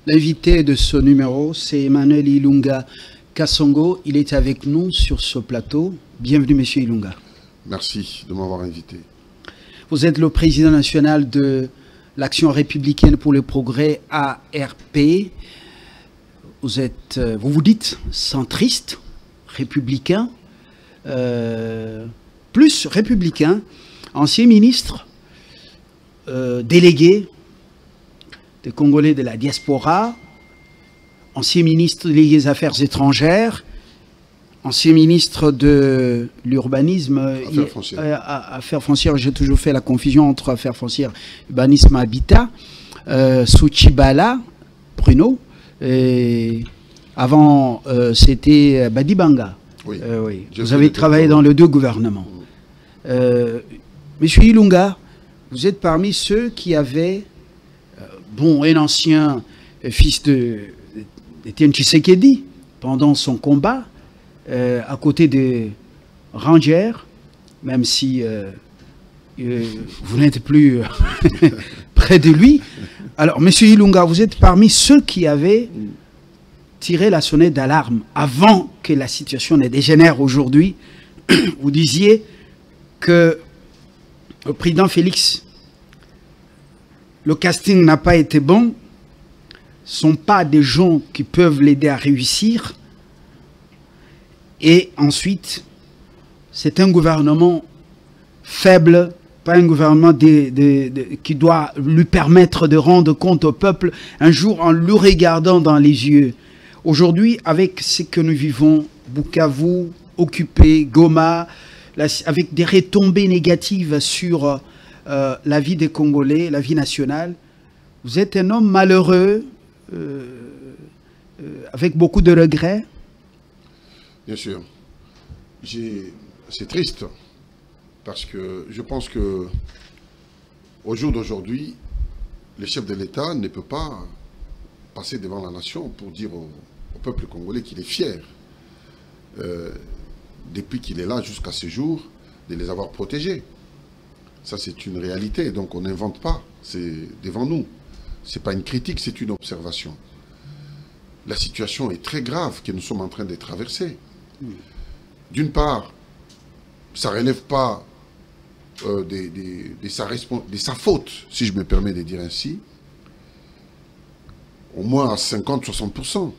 L'invité de ce numéro, c'est Emmanuel Ilunga Kasongo. Il est avec nous sur ce plateau. Bienvenue, Monsieur Ilunga. Merci de m'avoir invité. Vous êtes le président national de l'Action républicaine pour le progrès, ARP. Vous vous dites centriste, républicain, plus républicain, ancien ministre, délégué des Congolais de la diaspora, ancien ministre délégué des Affaires étrangères, ancien ministre de l'urbanisme, affaires foncières, j'ai toujours fait la confusion entre affaires foncières, urbanisme, habitat, Souchibala, Bruno, et avant c'était Badibanga. Oui. Oui. Vous avez travaillé dans les deux gouvernements. Monsieur Ilunga, vous êtes parmi ceux qui avaient, un ancien fils d'Étienne Tshisekedi, pendant son combat, à côté de Rangers, même si vous n'êtes plus près de lui. Alors, Monsieur Ilunga, vous êtes parmi ceux qui avaient tiré la sonnette d'alarme avant que la situation ne dégénère aujourd'hui. Vous disiez que le président Félix, le casting n'a pas été bon, ce ne sont pas des gens qui peuvent l'aider à réussir. Et ensuite, c'est un gouvernement faible, pas un gouvernement qui doit lui permettre de rendre compte au peuple un jour en le regardant dans les yeux. Aujourd'hui, avec ce que nous vivons, Bukavu, occupé, Goma, avec des retombées négatives sur la vie des Congolais, la vie nationale, vous êtes un homme malheureux, avec beaucoup de regrets. Bien sûr. C'est triste, parce que je pense que au jour d'aujourd'hui, le chef de l'État ne peut pas passer devant la nation pour dire au peuple congolais qu'il est fier, depuis qu'il est là jusqu'à ce jour, de les avoir protégés. Ça, c'est une réalité, donc on n'invente pas, c'est devant nous. Ce n'est pas une critique, c'est une observation. La situation est très grave que nous sommes en train de traverser. D'une part, ça ne relève pas de sa faute, si je me permets de dire ainsi, au moins à 50-60%,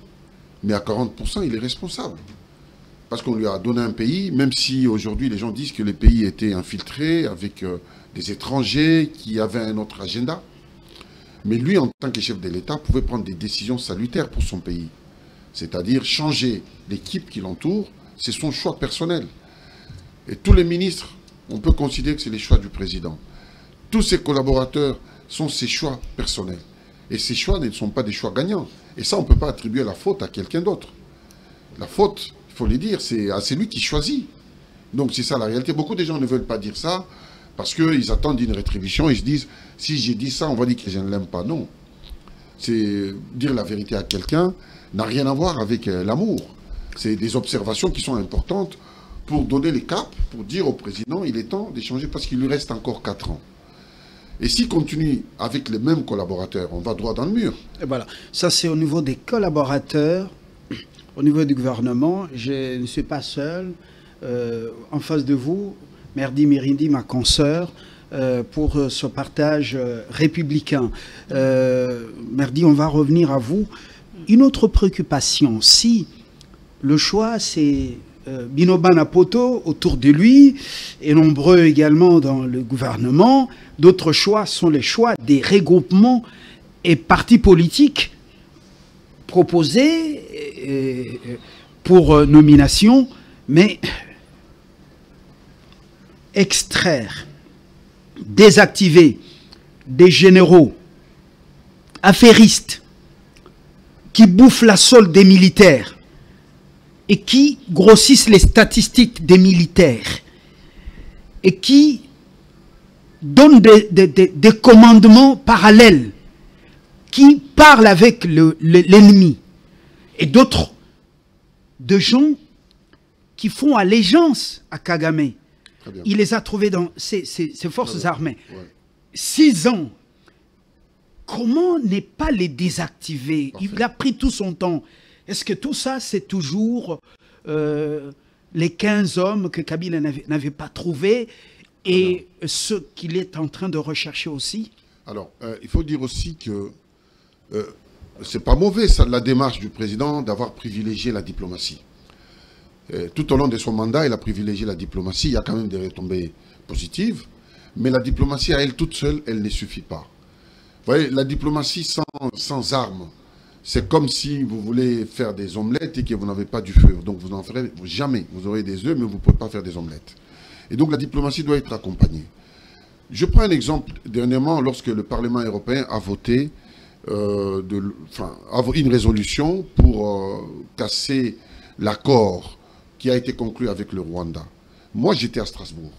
mais à 40%, il est responsable. Parce qu'on lui a donné un pays, même si aujourd'hui les gens disent que le pays était infiltré avec des étrangers qui avaient un autre agenda. Mais lui, en tant que chef de l'État, pouvait prendre des décisions salutaires pour son pays. C'est-à-dire changer l'équipe qui l'entoure, c'est son choix personnel. Et tous les ministres, on peut considérer que c'est les choix du président. Tous ses collaborateurs sont ses choix personnels. Et ces choix ne sont pas des choix gagnants. Et ça, on ne peut pas attribuer la faute à quelqu'un d'autre. La faute, il faut le dire, c'est lui qui choisit. Donc c'est ça la réalité. Beaucoup de gens ne veulent pas dire ça parce qu'ils attendent une rétribution. Ils se disent, si j'ai dit ça, on va dire que je ne l'aime pas. Non. C'est dire la vérité à quelqu'un n'a rien à voir avec l'amour. C'est des observations qui sont importantes pour donner les caps, pour dire au président, il est temps d'échanger parce qu'il lui reste encore 4 ans. Et s'il continue avec les mêmes collaborateurs, on va droit dans le mur. Et voilà, ça c'est au niveau des collaborateurs, au niveau du gouvernement. Je ne suis pas seul. En face de vous, Merdi Mirindi, ma consoeur, pour ce partage républicain. Merdi, on va revenir à vous. Une autre préoccupation, si le choix c'est Binobana Poto autour de lui, et nombreux également dans le gouvernement, d'autres choix sont les choix des regroupements et partis politiques proposés pour nomination, mais extraire, désactiver des généraux affairistes qui bouffent la solde des militaires et qui grossissent les statistiques des militaires et qui donnent des commandements parallèles, qui parlent avec l'ennemi, et d'autres, de gens qui font allégeance à Kagame. Il les a trouvés dans ses forces armées. Ouais. 6 ans comment ne pas les désactiver? Parfait. Il a pris tout son temps. Est-ce que tout ça, c'est toujours les 15 hommes que Kabila n'avait pas trouvés et ceux qu'il est en train de rechercher aussi? Alors, il faut dire aussi que c'est pas mauvais, ça, la démarche du président d'avoir privilégié la diplomatie. Tout au long de son mandat, il a privilégié la diplomatie. Il y a quand même des retombées positives. Mais la diplomatie, à elle toute seule, elle ne suffit pas. Vous voyez, la diplomatie sans armes, c'est comme si vous voulez faire des omelettes et que vous n'avez pas du feu. Donc vous n'en ferez jamais. Vous aurez des œufs, mais vous ne pouvez pas faire des omelettes. Et donc la diplomatie doit être accompagnée. Je prends un exemple. Dernièrement, lorsque le Parlement européen a voté une résolution pour casser l'accord qui a été conclu avec le Rwanda. Moi, j'étais à Strasbourg.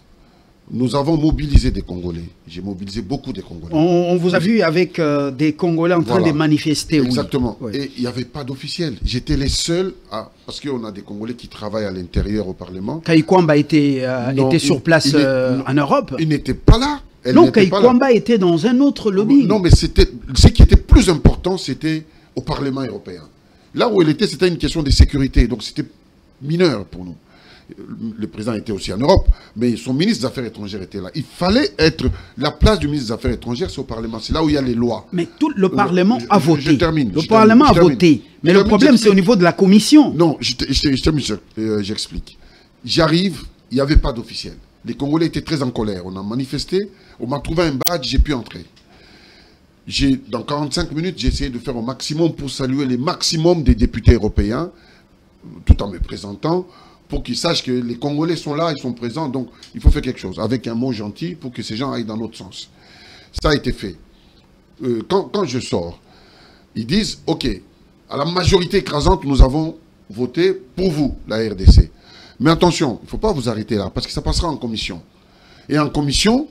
Nous avons mobilisé des Congolais. J'ai mobilisé beaucoup de Congolais. On vous a vu avec des Congolais en train de manifester. Exactement. Oui. Et il n'y avait pas d'officiel. J'étais les seuls à... Parce qu'on a des Congolais qui travaillent à l'intérieur au Parlement. Kaikwamba était sur place en Europe. Il n'était pas là. Non, Kaikwamba était dans un autre lobby. Non, mais ce qui était plus important, c'était au Parlement européen. Là où il était, c'était une question de sécurité. Donc c'était mineur pour nous. Le président était aussi en Europe, mais son ministre des Affaires étrangères était là. Il fallait être... La place du ministre des Affaires étrangères, c'est au Parlement. C'est là où il y a les lois. Mais tout le Parlement a voté. Je termine. Le Parlement a voté. Mais le problème, c'est au niveau de la Commission. Non, je termine, j'explique. J'arrive, il n'y avait pas d'officiel. Les Congolais étaient très en colère. On a manifesté, on m'a trouvé un badge, j'ai pu entrer. Dans 45 minutes, j'ai essayé de faire au maximum pour saluer les maximums des députés européens, tout en me présentant, pour qu'ils sachent que les Congolais sont là, ils sont présents, donc il faut faire quelque chose, avec un mot gentil, pour que ces gens aillent dans l'autre sens. Ça a été fait. Quand je sors, ils disent, OK, à la majorité écrasante, nous avons voté pour vous, la RDC. Mais attention, il ne faut pas vous arrêter là, parce que ça passera en commission. Et en commission,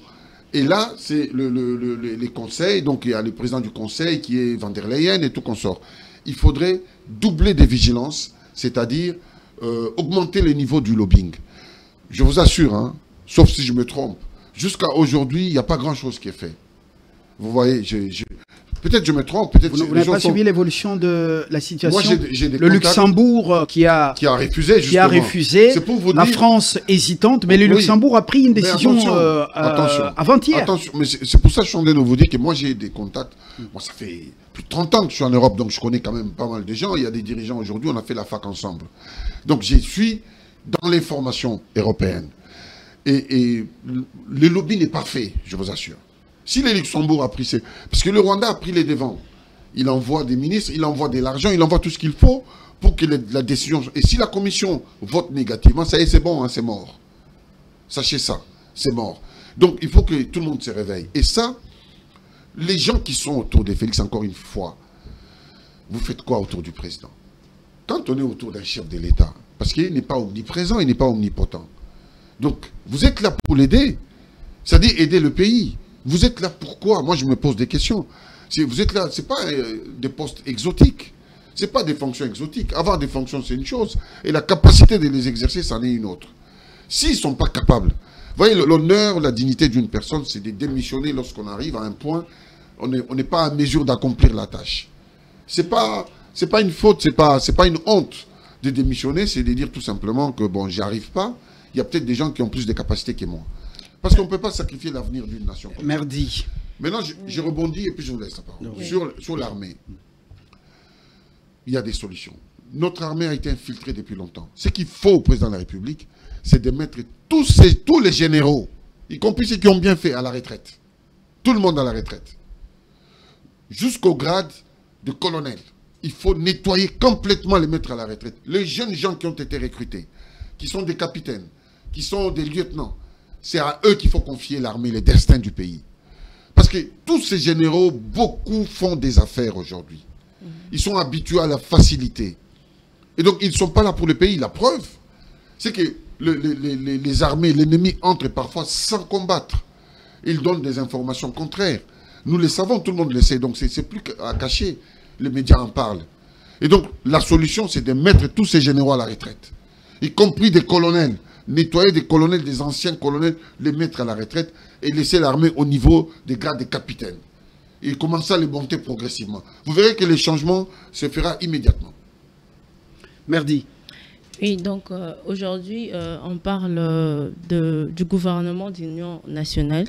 et là, c'est les conseils, donc il y a le président du conseil qui est Van der Leyen et tout consort. Il faudrait doubler des vigilances, c'est-à-dire augmenter le niveau du lobbying. Je vous assure, hein, sauf si je me trompe, jusqu'à aujourd'hui, il n'y a pas grand-chose qui est fait. Vous voyez, peut-être je me trompe, peut-être... Vous n'avez pas suivi l'évolution de la situation? Moi, j'ai des le Luxembourg qui a refusé, c'est pour vous la dire... France hésitante, mais le Luxembourg a pris une décision avant-hier. Attention, mais c'est pour ça que je suis en train de vous dire que moi j'ai des contacts. Moi, ça fait plus de 30 ans que je suis en Europe, donc je connais quand même pas mal de gens. Il y a des dirigeants aujourd'hui, on a fait la fac ensemble. Donc je suis dans l'information européenne. Et le lobby n'est pas fait, je vous assure. Si le Luxembourg a pris... Parce que le Rwanda a pris les devants. Il envoie des ministres, il envoie de l'argent, il envoie tout ce qu'il faut pour que la décision... Et si la commission vote négativement, ça y est, c'est bon, hein, c'est mort. Sachez ça, c'est mort. Donc il faut que tout le monde se réveille. Et ça, les gens qui sont autour de Félix, encore une fois, vous faites quoi autour du président? Quand on est autour d'un chef de l'État, parce qu'il n'est pas omniprésent, il n'est pas omnipotent. Donc, vous êtes là pour l'aider. C'est-à-dire aider le pays. Vous êtes là pourquoi? Moi, je me pose des questions. Vous êtes là, ce n'est pas des postes exotiques. Ce n'est pas des fonctions exotiques. Avoir des fonctions, c'est une chose. Et la capacité de les exercer, c'en est une autre. S'ils ne sont pas capables... Vous voyez, l'honneur, la dignité d'une personne, c'est de démissionner lorsqu'on arrive à un point, on n'est pas à mesure d'accomplir la tâche. Ce n'est pas une faute, ce n'est pas une honte de démissionner, c'est de dire tout simplement que, bon, j'y arrive pas. Il y a peut-être des gens qui ont plus de capacités que moi. Parce qu'on ne peut pas sacrifier l'avenir d'une nation. Merdi. Maintenant, je rebondis et puis je vous laisse la parole. Oui. Sur l'armée, il y a des solutions. Notre armée a été infiltrée depuis longtemps. Ce qu'il faut au président de la République, c'est de mettre tous les généraux, y compris ceux qui ont bien fait, à la retraite. Tout le monde à la retraite. Jusqu'au grade de colonel. Il faut nettoyer complètement, les mettre à la retraite. Les jeunes gens qui ont été recrutés, qui sont des capitaines, qui sont des lieutenants, c'est à eux qu'il faut confier l'armée, le destin du pays. Parce que tous ces généraux, beaucoup font des affaires aujourd'hui. Ils sont habitués à la facilité. Et donc, ils ne sont pas là pour le pays. La preuve, c'est que les armées, l'ennemi entre parfois sans combattre. Ils donnent des informations contraires. Nous le savons, tout le monde le sait. Donc, c'est plus à cacher. Les médias en parlent. Et donc, la solution, c'est de mettre tous ces généraux à la retraite. Y compris des colonels. Nettoyer des colonels, des anciens colonels, les mettre à la retraite et laisser l'armée au niveau des grades de capitaines. et commencer à les monter progressivement. Vous verrez que les changements se feront immédiatement. Merdi. Oui, donc aujourd'hui, on parle du gouvernement d'union nationale.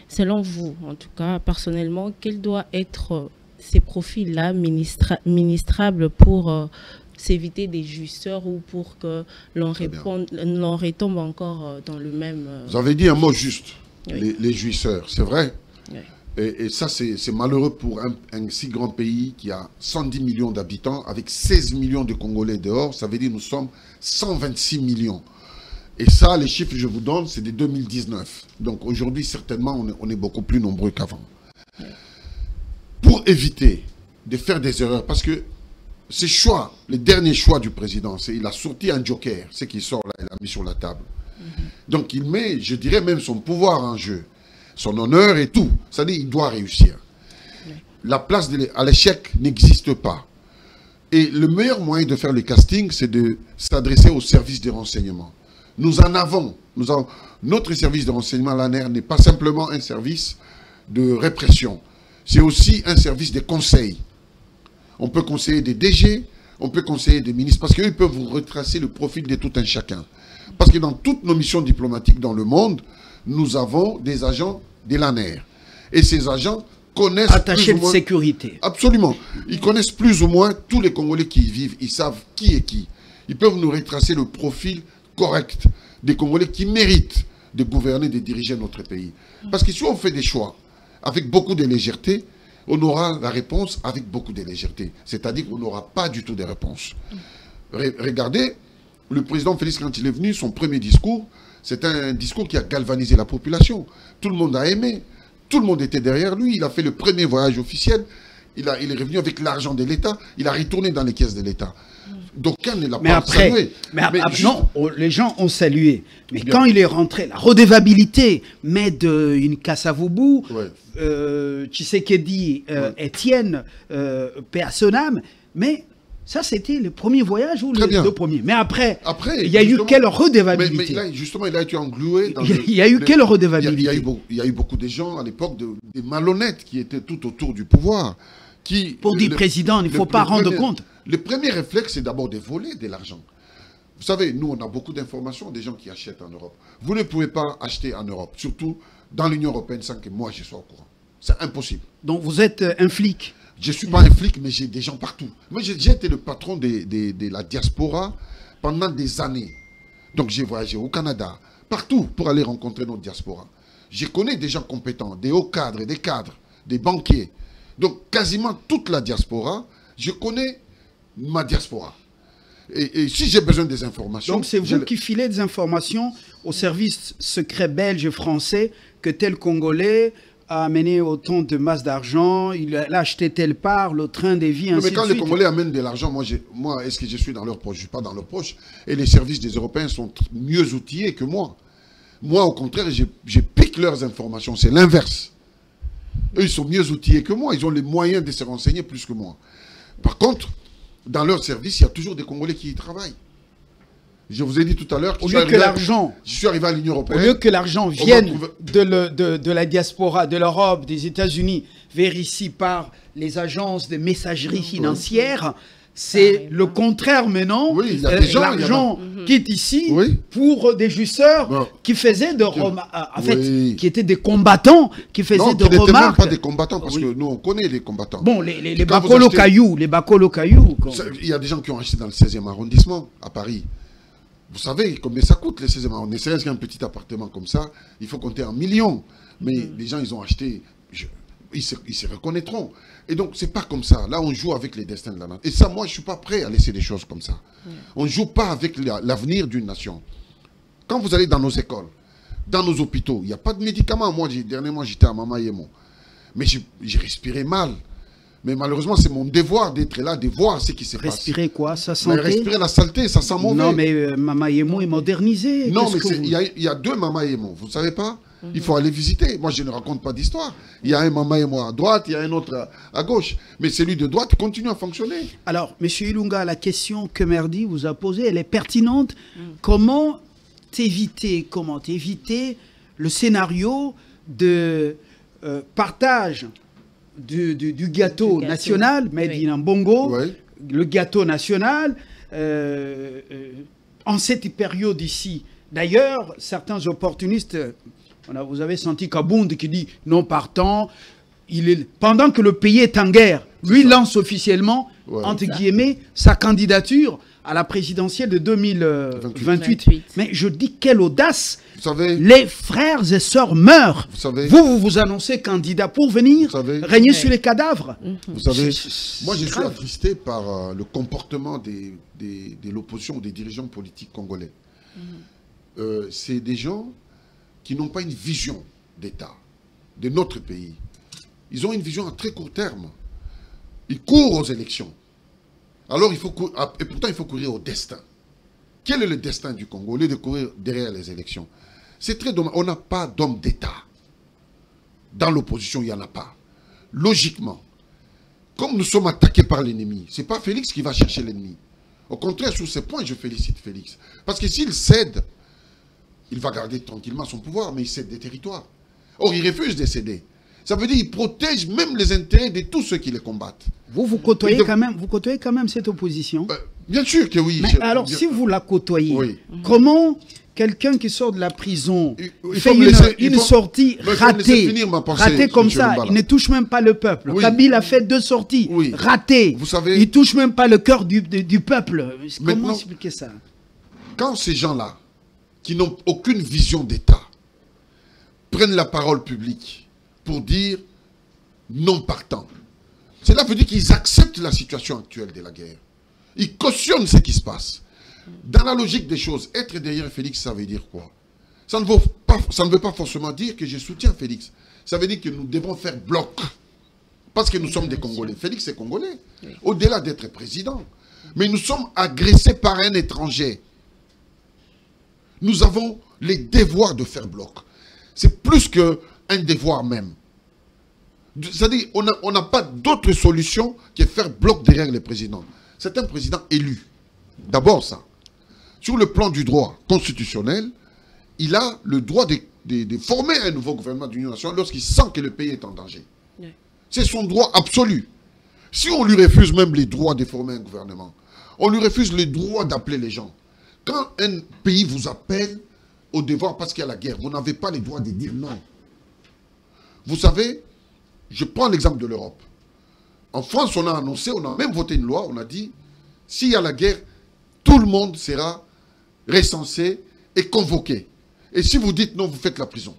Selon vous, en tout cas, personnellement, quels doivent être ces profils-là ministrables pour s'éviter des jouisseurs ou pour que l'on retombe encore dans le même... Vous avez dit un mot juste, oui. les jouisseurs, c'est vrai. Oui. Et ça, c'est malheureux pour un si grand pays qui a 110 millions d'habitants, avec 16 millions de Congolais dehors. Ça veut dire que nous sommes 126 millions. Et ça, les chiffres que je vous donne, c'est de 2019. Donc aujourd'hui, certainement, on est beaucoup plus nombreux qu'avant. Oui. Pour éviter de faire des erreurs, parce que ces choix, les derniers choix du président, il a sorti un joker, c'est qu'il sort là, il l'a mis sur la table. Donc il met, je dirais même son pouvoir en jeu, son honneur et tout. C'est-à-dire qu'il doit réussir. La place à l'échec n'existe pas. Et le meilleur moyen de faire le casting, c'est de s'adresser au service de renseignement. Nous en avons. Notre service de renseignement, l'ANR, n'est pas simplement un service de répression. C'est aussi un service de conseil. On peut conseiller des DG, on peut conseiller des ministres, parce qu'eux peuvent vous retracer le profil de tout un chacun. Parce que dans toutes nos missions diplomatiques dans le monde, nous avons des agents de l'ANR. Et ces agents connaissent... Attachés de sécurité. Absolument. Ils connaissent plus ou moins tous les Congolais qui y vivent. Ils savent qui est qui. Ils peuvent nous retracer le profil correct des Congolais qui méritent de gouverner, de diriger notre pays. Parce que si on fait des choix avec beaucoup de légèreté, on aura la réponse avec beaucoup de légèreté. C'est-à-dire qu'on n'aura pas du tout de réponse. Regardez, le président Félix, quand il est venu, son premier discours, c'est un discours qui a galvanisé la population. Tout le monde a aimé. Tout le monde était derrière lui. Il a fait le premier voyage officiel. Il est revenu avec l'argent de l'État. Il a retourné dans les caisses de l'État. D'aucuns ne l'a pas salué. Non, les gens ont salué. Mais bien, quand il est rentré, la redevabilité, mais une Kassavoubou, ouais. Tshisekedi, ouais. Étienne, paix à son âme, mais ça c'était le premier voyage ou les deux premiers. Mais après il y a eu quelle redevabilité? Mais justement, il a été englué dans il y a eu quelle redevabilité? Il y a eu beaucoup de gens à l'époque, des malhonnêtes qui étaient tout autour du pouvoir. Pour dire président, il ne faut pas rendre compte. Le premier réflexe, c'est d'abord de voler de l'argent. Vous savez, nous, on a beaucoup d'informations des gens qui achètent en Europe. Vous ne pouvez pas acheter en Europe, surtout dans l'Union européenne, sans que moi, je sois au courant. C'est impossible. Donc, vous êtes un flic? Je ne suis pas un flic, mais j'ai des gens partout. Moi, j'ai été le patron de la diaspora pendant des années. Donc, j'ai voyagé au Canada, partout, pour aller rencontrer notre diaspora. Je connais des gens compétents, des hauts cadres, des cadres, des banquiers. Donc, quasiment toute la diaspora, je connais ma diaspora. Et si j'ai besoin des informations... Donc, c'est vous qui filez des informations au service secret belge et français que tel Congolais a amené autant de masse d'argent, il a acheté telle part, le train de vie, ainsi de suite. Mais quand les Congolais amènent de l'argent, moi est-ce que je suis dans leur poche? Je ne suis pas dans leur poche. Et les services des Européens sont mieux outillés que moi. Moi, au contraire, je pique leurs informations. C'est l'inverse. Eux, ils sont mieux outillés que moi. Ils ont les moyens de se renseigner plus que moi. Par contre, dans leur service, il y a toujours des Congolais qui y travaillent. Je vous ai dit tout à l'heure que je suis arrivé à l'Union européenne. Au lieu que l'argent vienne de la diaspora, de l'Europe, des États-Unis, vers ici par les agences de messagerie financière, c'est le contraire maintenant. Oui, l'argent quitte ici pour des jouisseurs qui faisaient de qui étaient des combattants, qui faisaient de remarques. Non, même pas des combattants, parce que nous, on connaît les combattants. Bon, les Bakolo Cailloux, Il y a des gens qui ont acheté dans le 16e arrondissement, à Paris. Vous savez combien ça coûte, les 16e arrondissement. On essaie qu'un petit appartement comme ça, il faut compter en millions. Mais les gens, ils ont acheté... Ils se reconnaîtront. Et donc, c'est pas comme ça. Là, on joue avec les destins de la nation. Et ça, moi, je suis pas prêt à laisser des choses comme ça. On ne joue pas avec l'avenir d'une nation. Quand vous allez dans nos écoles, dans nos hôpitaux, il n'y a pas de médicaments. Moi, dernièrement, j'étais à Mama Yemo. Mais j'ai respiré mal. Mais malheureusement, c'est mon devoir d'être là, de voir ce qui se passe. Respirer quoi? Ça santé? Respirer la saleté, ça sent mauvais. Non, mais Mama Yemo est modernisé. Non, mais il y a deux Mama Yemo. Vous ne savez pas? Il faut aller visiter. Moi, je ne raconte pas d'histoire. Il y a un Mama Yemo à droite, il y a un autre à gauche. Mais celui de droite continue à fonctionner. Alors, M. Ilunga, la question que Merdi vous a posée, elle est pertinente. Comment éviter le scénario de partage du gâteau national, Made in Mbongo, le gâteau national, en cette période ici. D'ailleurs, certains opportunistes, vous avez senti Kabound qui dit non partant, pendant que le pays est en guerre, lui lance officiellement, entre guillemets, sa candidature à la présidentielle de 2028. Mais je dis quelle audace! Vous savez, les frères et sœurs meurent. Vous annoncez candidat pour venir régner sur les cadavres. Vous savez, moi je suis attristé par le comportement de l'opposition ou des dirigeants politiques congolais. C'est des gens qui n'ont pas une vision d'État, de notre pays. Ils ont une vision à très court terme. Ils courent aux élections. Alors, et pourtant, il faut courir au destin. Quel est le destin du Congo au lieu de courir derrière les élections? C'est très dommage. On n'a pas d'homme d'État. Dans l'opposition, il n'y en a pas. Logiquement, comme nous sommes attaqués par l'ennemi, ce n'est pas Félix qui va chercher l'ennemi. Au contraire, sur ces points, je félicite Félix. Parce que s'il cède, il va garder tranquillement son pouvoir, mais il cède des territoires. Or, il refuse de céder. Ça veut dire qu'il protège même les intérêts de tous ceux qui les combattent. Vous côtoyez quand même cette opposition? Bien sûr que oui. Mais alors, si vous la côtoyez, comment quelqu'un qui sort de la prison fait une sortie ratée comme ça, il ne touche même pas le peuple? Kabila a fait 2 sorties ratées. Vous savez, il ne touche même pas le cœur du peuple. Comment expliquer ça? Quand ces gens-là, qui n'ont aucune vision d'État, prennent la parole publique pour dire non partant, cela veut dire qu'ils acceptent la situation actuelle de la guerre. Ils cautionnent ce qui se passe. Dans la logique des choses, être derrière Félix, ça veut dire quoi? Ça ne veut pas forcément dire que je soutiens Félix. Ça veut dire que nous devons faire bloc. Parce que nous sommes des Congolais. Félix est Congolais. Au-delà d'être président. Mais nous sommes agressés par un étranger. Nous avons les devoirs de faire bloc. C'est plus qu'un devoir même. C'est-à-dire on n'a pas d'autre solution que faire bloc derrière le président. C'est un président élu. D'abord ça. Sur le plan du droit constitutionnel, il a le droit de former un nouveau gouvernement d'union nationale lorsqu'il sent que le pays est en danger. C'est son droit absolu. Si on lui refuse même les droits de former un gouvernement, on lui refuse le droit d'appeler les gens. Quand un pays vous appelle au devoir parce qu'il y a la guerre, vous n'avez pas le droit de dire non. Vous savez, je prends l'exemple de l'Europe. En France, on a annoncé, on a même voté une loi, on a dit, s'il y a la guerre, tout le monde sera recensé et convoqué. Et si vous dites non, vous faites la prison.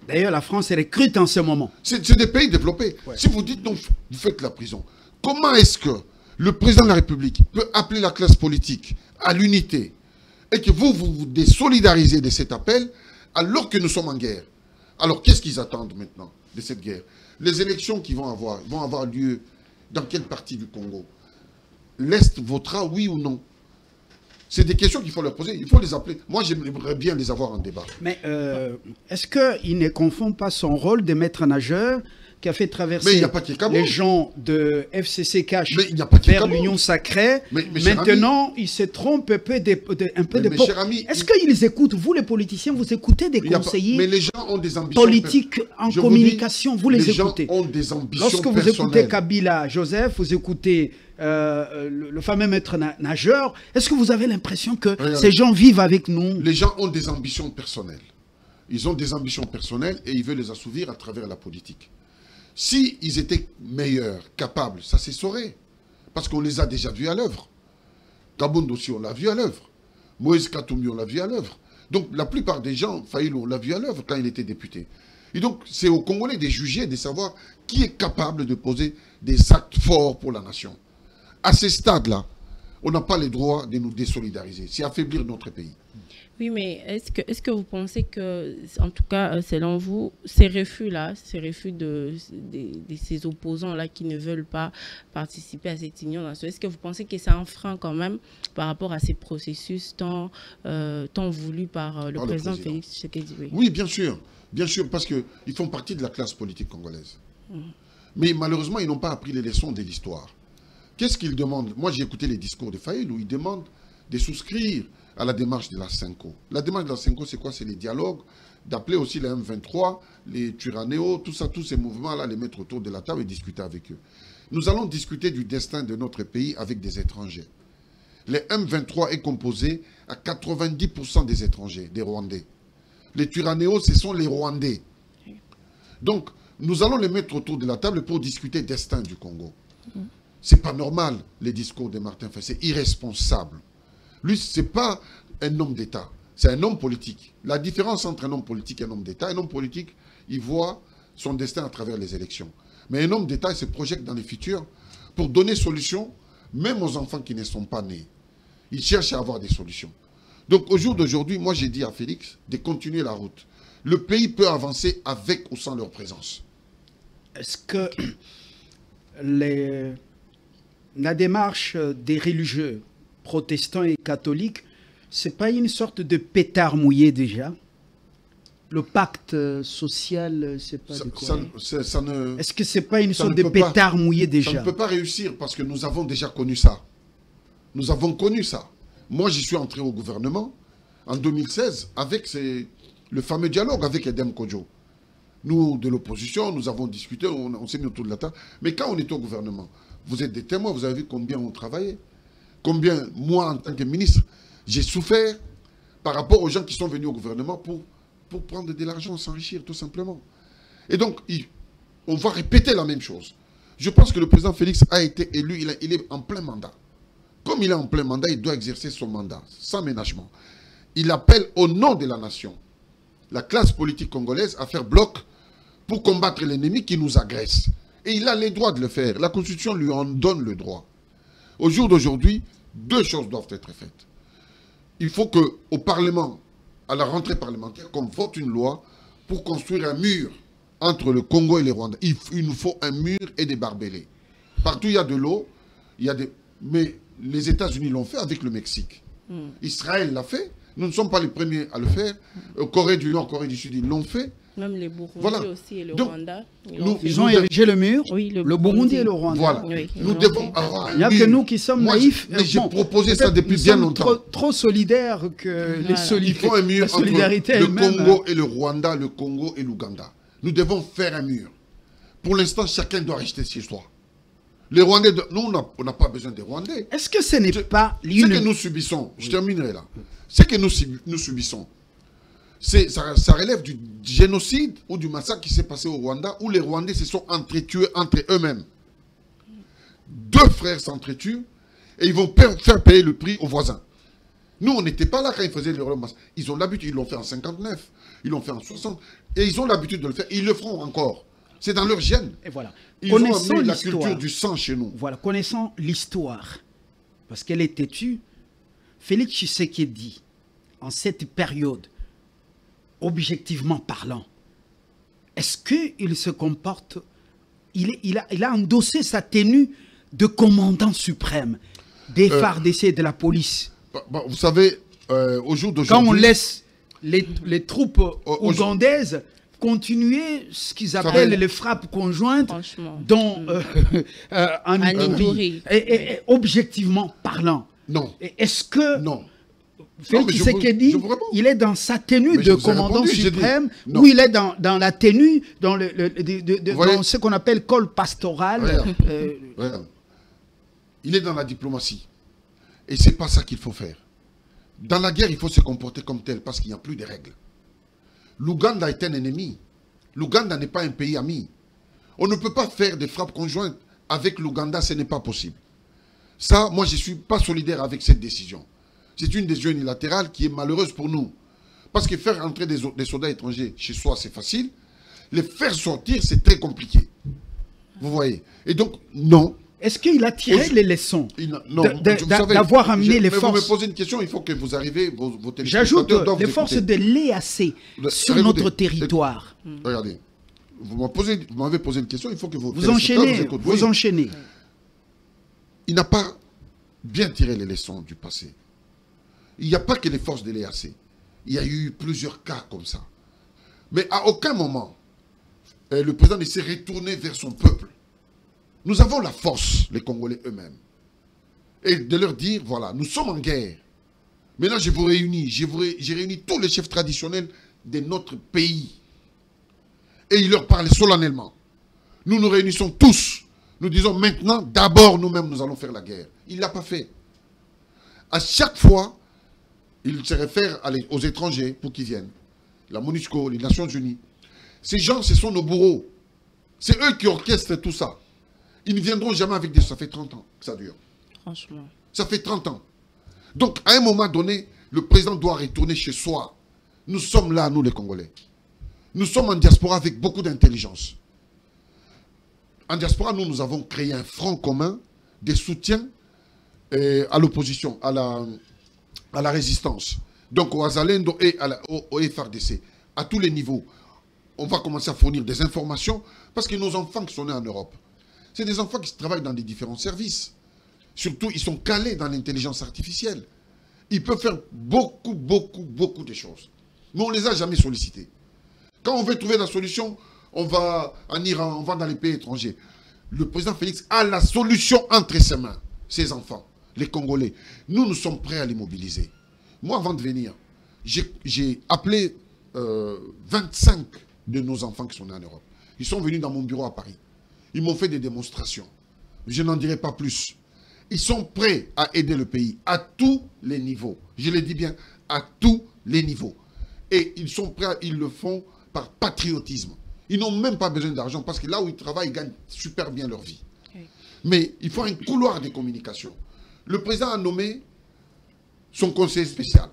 D'ailleurs, la France recrute en ce moment. C'est des pays développés. Si vous dites non, vous faites la prison. Comment est-ce que le président de la République peut appeler la classe politique à l'unité et que vous vous désolidarisez de cet appel alors que nous sommes en guerre? Alors, qu'est-ce qu'ils attendent maintenant de cette guerre? Les élections qui vont avoir lieu dans quelle partie du Congo? L'Est votera oui ou non? C'est des questions qu'il faut leur poser. Il faut les appeler. Moi, j'aimerais bien les avoir en débat. Mais est-ce qu'il ne confond pas son rôle de maître nageur qui a fait traverser les gens de FCC Cash vers l'Union Sacrée? Maintenant, il se trompe un peu de Est-ce qu'ils écoutent, vous les politiciens, vous écoutez des conseillers mais les gens ont des ambitions politiques en communication, vous les écoutez? Les gens ont des ambitions Lorsque vous écoutez Kabila, Joseph, vous écoutez le fameux maître nageur, est-ce que vous avez l'impression que ces gens vivent avec nous? Les gens ont des ambitions personnelles. Ils ont des ambitions personnelles et ils veulent les assouvir à travers la politique. S'ils étaient meilleurs, capables, ça se saurait. Parce qu'on les a déjà vus à l'œuvre. Kabound aussi, on l'a vu à l'œuvre. Moïse Katumbi, on l'a vu à l'œuvre. Donc la plupart des gens, Faïlou, on l'a vu à l'œuvre quand il était député. Et donc c'est aux Congolais de juger, de savoir qui est capable de poser des actes forts pour la nation. À ce stade-là, on n'a pas le droit de nous désolidariser. C'est affaiblir notre pays. Oui, mais est-ce que vous pensez que, en tout cas, selon vous, ces refus-là, ces refus de ces opposants-là qui ne veulent pas participer à cette union nationale, est-ce que vous pensez que c'est un frein quand même par rapport à ces processus tant voulus par le président Félix Tshisekedi? Oui, bien sûr, parce qu'ils font partie de la classe politique congolaise. Mais malheureusement, ils n'ont pas appris les leçons de l'histoire. Qu'est-ce qu'ils demandent? Moi, j'ai écouté les discours de Faïl où ils demandent de souscrire à la démarche de la CENCO. La démarche de la CENCO, c'est quoi? C'est les dialogues, d'appeler aussi les M23, les Turanéo, tout ça, tous ces mouvements-là, les mettre autour de la table et discuter avec eux. Nous allons discuter du destin de notre pays avec des étrangers. Les M23 est composé à 90% des étrangers, des Rwandais. Les Turanéo, ce sont les Rwandais. Donc, nous allons les mettre autour de la table pour discuter destin du Congo. C'est pas normal, les discours de Martin Faye. C'est irresponsable. Lui, ce n'est pas un homme d'État. C'est un homme politique. La différence entre un homme politique et un homme d'État, un homme politique, il voit son destin à travers les élections. Mais un homme d'État, il se projette dans le futur pour donner solution, même aux enfants qui ne sont pas nés. Il cherche à avoir des solutions. Donc, au jour d'aujourd'hui, moi, j'ai dit à Félix de continuer la route. Le pays peut avancer avec ou sans leur présence. Est-ce que la démarche des religieux, protestants et catholiques, c'est pas une sorte de pétard mouillé déjà? Le pacte social, c'est pas de quoi? Est-ce que c'est pas une sorte de pétard mouillé déjà? Ça ne peut pas réussir parce que nous avons déjà connu ça. Nous avons connu ça. Moi, j'y suis entré au gouvernement en 2016 avec le fameux dialogue avec Edem Kodjo. Nous, de l'opposition, nous avons discuté, on s'est mis autour de la table. Mais quand on était au gouvernement, vous êtes des témoins, vous avez vu combien on travaillait. Combien, moi, en tant que ministre, j'ai souffert par rapport aux gens qui sont venus au gouvernement pour prendre de l'argent, s'enrichir, tout simplement. Et donc, on va répéter la même chose. Je pense que le président Félix a été élu, il est en plein mandat. Comme il est en plein mandat, il doit exercer son mandat, sans ménagement. Il appelle au nom de la nation, la classe politique congolaise, à faire bloc pour combattre l'ennemi qui nous agresse. Et il a les droits de le faire. La Constitution lui en donne le droit. Au jour d'aujourd'hui, deux choses doivent être faites. Il faut qu'au Parlement, à la rentrée parlementaire, qu'on vote une loi pour construire un mur entre le Congo et les Rwandais. Il nous faut un mur et des barbelés. Partout, il y a de l'eau, mais les États-Unis l'ont fait avec le Mexique. Israël l'a fait. Nous ne sommes pas les premiers à le faire. Corée du Nord, Corée du Sud, ils l'ont fait. Même les Burundi aussi et le Rwanda. Ils ont érigé le mur, oui, le Burundi et le Rwanda. Voilà. Oui, nous devons avoir... Il n'y a que nous qui sommes naïfs. Mais j'ai proposé ça depuis bien longtemps. Trop solidaires que les solidaires. Il faut un mur entre le Congo et le Rwanda, le Congo et l'Ouganda. Nous devons faire un mur. Pour l'instant, chacun doit rester chez soi. Les Rwandais, nous, on n'a pas besoin des Rwandais. Est-ce que ce n'est pas... Ce que nous subissons, je terminerai là, ce que nous subissons, ça relève du génocide ou du massacre qui s'est passé au Rwanda, où les Rwandais se sont entretués entre eux-mêmes. Deux frères s'entretuent et ils vont faire payer le prix aux voisins. Nous, on n'était pas là quand ils faisaient le massacre. Ils ont l'habitude, ils l'ont fait en 59, ils l'ont fait en 60, et ils ont l'habitude de le faire, ils le feront encore. C'est dans leur gène. Et voilà. Ils ont amené la culture du sang chez nous. Voilà, connaissant l'histoire, parce qu'elle est têtue, Félix Tshisekedi, en cette période, objectivement parlant, est-ce qu'il se comporte, il a endossé sa tenue de commandant suprême des FARDC et de la police. Vous savez, au jour d'aujourd'hui... Quand on laisse les troupes ougandaises continuer ce qu'ils appellent les frappes conjointes, dont en Ituri, et objectivement parlant. Non. Est-ce que... Non. Félix Tshisekedi, il est dans sa tenue de commandant suprême, ou il est dans la tenue, dans ce qu'on appelle col pastoral. Il est dans la diplomatie. Et ce n'est pas ça qu'il faut faire. Dans la guerre, il faut se comporter comme tel, parce qu'il n'y a plus de règles. L'Ouganda est un ennemi. L'Ouganda n'est pas un pays ami. On ne peut pas faire des frappes conjointes avec l'Ouganda, ce n'est pas possible. Ça, moi, je ne suis pas solidaire avec cette décision. C'est une décision unilatérale qui est malheureuse pour nous. Parce que faire entrer des soldats étrangers chez soi, c'est facile. Les faire sortir, c'est très compliqué. Vous voyez. Et donc, non. Est-ce qu'il a tiré les leçons d'avoir amené les forces... Vous me posez une question, il faut que vous arriviez, vos J'ajoute les forces de l'EAC sur notre territoire. Regardez, vous m'avez posé une question, il faut que vous enchaînez. Vous enchaînez. Il n'a pas bien tiré les leçons du passé. Il n'y a pas que les forces de l'EAC. Il y a eu plusieurs cas comme ça. Mais à aucun moment, le président ne s'est retourné vers son peuple. Nous avons la force, les Congolais eux-mêmes. Et de leur dire, voilà, nous sommes en guerre. Maintenant, je vous réunis. J'ai réuni tous les chefs traditionnels de notre pays. Et il leur parlait solennellement. Nous nous réunissons tous. Nous disons maintenant, d'abord nous-mêmes, nous allons faire la guerre. Il ne l'a pas fait. À chaque fois, il se réfère aux étrangers pour qu'ils viennent. La MONUSCO, les Nations Unies. Ces gens, ce sont nos bourreaux. C'est eux qui orchestrent tout ça. Ils ne viendront jamais avec des... Ça fait 30 ans que ça dure. Franchement. Ça fait 30 ans. Donc, à un moment donné, le président doit retourner chez soi. Nous sommes là, nous les Congolais. Nous sommes en diaspora avec beaucoup d'intelligence. En diaspora, nous avons créé un front commun des soutiens à l'opposition, à la résistance. Donc, au Azalendo et au FRDC, à tous les niveaux. On va commencer à fournir des informations parce que nos enfants qui sont nés en Europe, c'est des enfants qui travaillent dans des différents services. Surtout, ils sont calés dans l'intelligence artificielle. Ils peuvent faire beaucoup de choses. Mais on ne les a jamais sollicités. Quand on veut trouver la solution, on va en Iran, on va dans les pays étrangers. Le président Félix a la solution entre ses mains, ses enfants, les Congolais. Nous sommes prêts à les mobiliser. Moi, avant de venir, j'ai appelé 25 de nos enfants qui sont nés en Europe. Ils sont venus dans mon bureau à Paris. Ils m'ont fait des démonstrations. Je n'en dirai pas plus. Ils sont prêts à aider le pays à tous les niveaux. Je le dis bien, à tous les niveaux. Et ils sont prêts, ils le font par patriotisme. Ils n'ont même pas besoin d'argent parce que là où ils travaillent, ils gagnent super bien leur vie. Oui. Mais il faut un couloir de communication. Le président a nommé son conseiller spécial.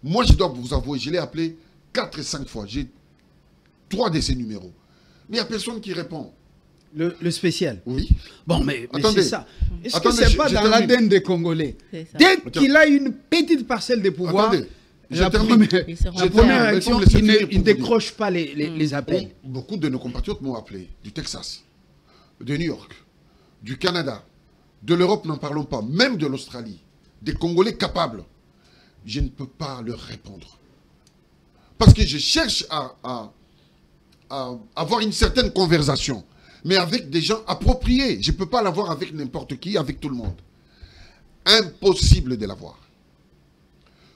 Moi, je dois vous avouer, je l'ai appelé 4 et 5 fois. J'ai 3 de ses numéros. Mais il n'y a personne qui répond. Le spécial. Oui. Bon, mais c'est ça. Est-ce que ce n'est pas dans l'ADN des Congolais? Dès qu'il a une petite parcelle de pouvoir, la première réaction, il ne décroche pas les appels. Beaucoup de nos compatriotes m'ont appelé du Texas, de New York, du Canada, de l'Europe, n'en parlons pas, même de l'Australie, des Congolais capables. Je ne peux pas leur répondre. Parce que je cherche à avoir une certaine conversation, mais avec des gens appropriés. Je ne peux pas l'avoir avec n'importe qui, avec tout le monde. Impossible de l'avoir.